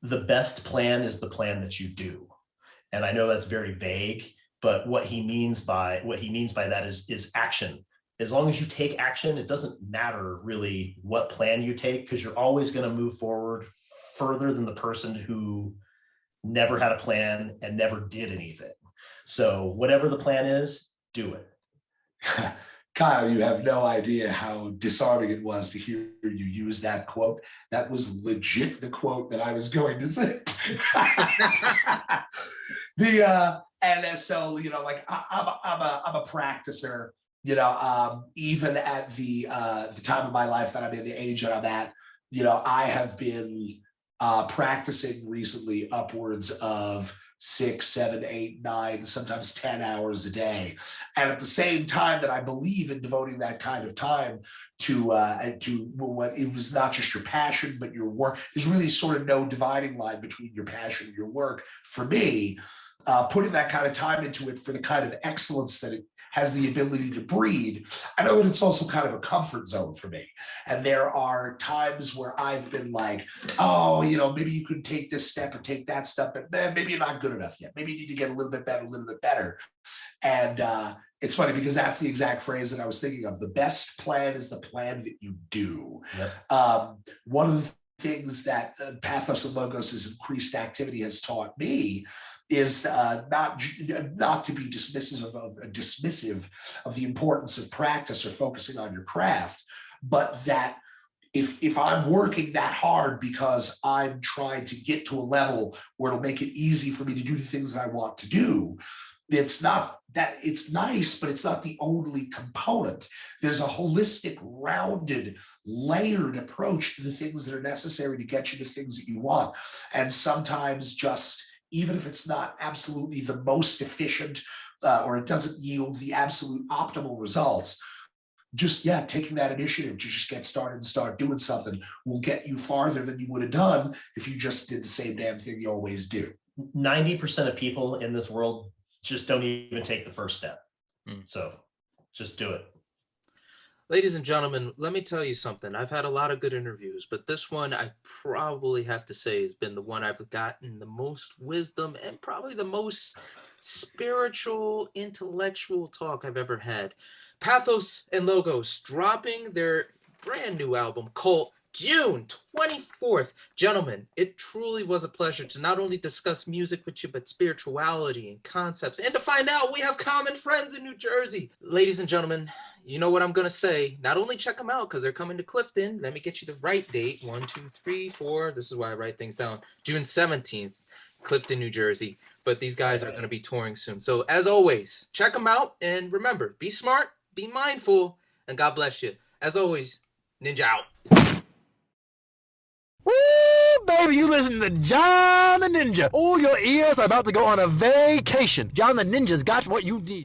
the best plan is the plan that you do. And I know that's very vague, but what he means by that is action. As long as you take action, it doesn't matter really what plan you take, because you're always going to move forward further than the person who never had a plan and never did anything. So whatever the plan is, do it. Kyle, you have no idea how disarming it was to hear you use that quote. That was legit the quote that I was going to say. And so, like I'm a practicer, even at the time of my life that I'm in, the age that I'm at, I have been practicing recently upwards of 6, 7, 8, 9, sometimes 10 hours a day. And at the same time that I believe in devoting that kind of time to what it was not just your passion, but your work. There's really sort of no dividing line between your passion and your work. For me, putting that kind of time into it for the kind of excellence that it has the ability to breed, I know that it's also kind of a comfort zone for me. And there are times where I've been like, oh, maybe you could take this step and take that step, but maybe you're not good enough yet. Maybe you need to get a little bit better. And it's funny because that's the exact phrase that I was thinking of. The best plan is the plan that you do. Yep. One of the things that Pathos Logos' increased activity has taught me is not to be dismissive of the importance of practice or focusing on your craft, but that if I'm working that hard because I'm trying to get to a level where it'll make it easy for me to do the things that I want to do, it's not that it's nice, but it's not the only component. There's a holistic, rounded, layered approach to the things that are necessary to get you the things that you want. And sometimes just, even if it's not absolutely the most efficient or it doesn't yield the absolute optimal results, just, taking that initiative to just get started and start doing something will get you farther than you would have done if you just did the same damn thing you always do. 90% of people in this world just don't even take the first step. So just do it. Ladies and gentlemen, let me tell you something. I've had a lot of good interviews, but this one I probably have to say has been the one I've gotten the most wisdom and probably the most spiritual, intellectual talk I've ever had. Pathos and Logos dropping their brand new album, Cult, June 24th. Gentlemen, it truly was a pleasure to not only discuss music with you, but spirituality and concepts, and to find out we have common friends in New Jersey. Ladies and gentlemen, you know what I'm going to say. Not only check them out because they're coming to Clifton. Let me get you the right date. 1, 2, 3, 4. This is why I write things down. June 17th, Clifton, New Jersey. But these guys are going to be touring soon. So as always, check them out. And remember, be smart, be mindful, and God bless you. As always, Ninja out. Woo, baby, you listen to John the Ninja. All your ears are about to go on a vacation. John the Ninja's got what you need.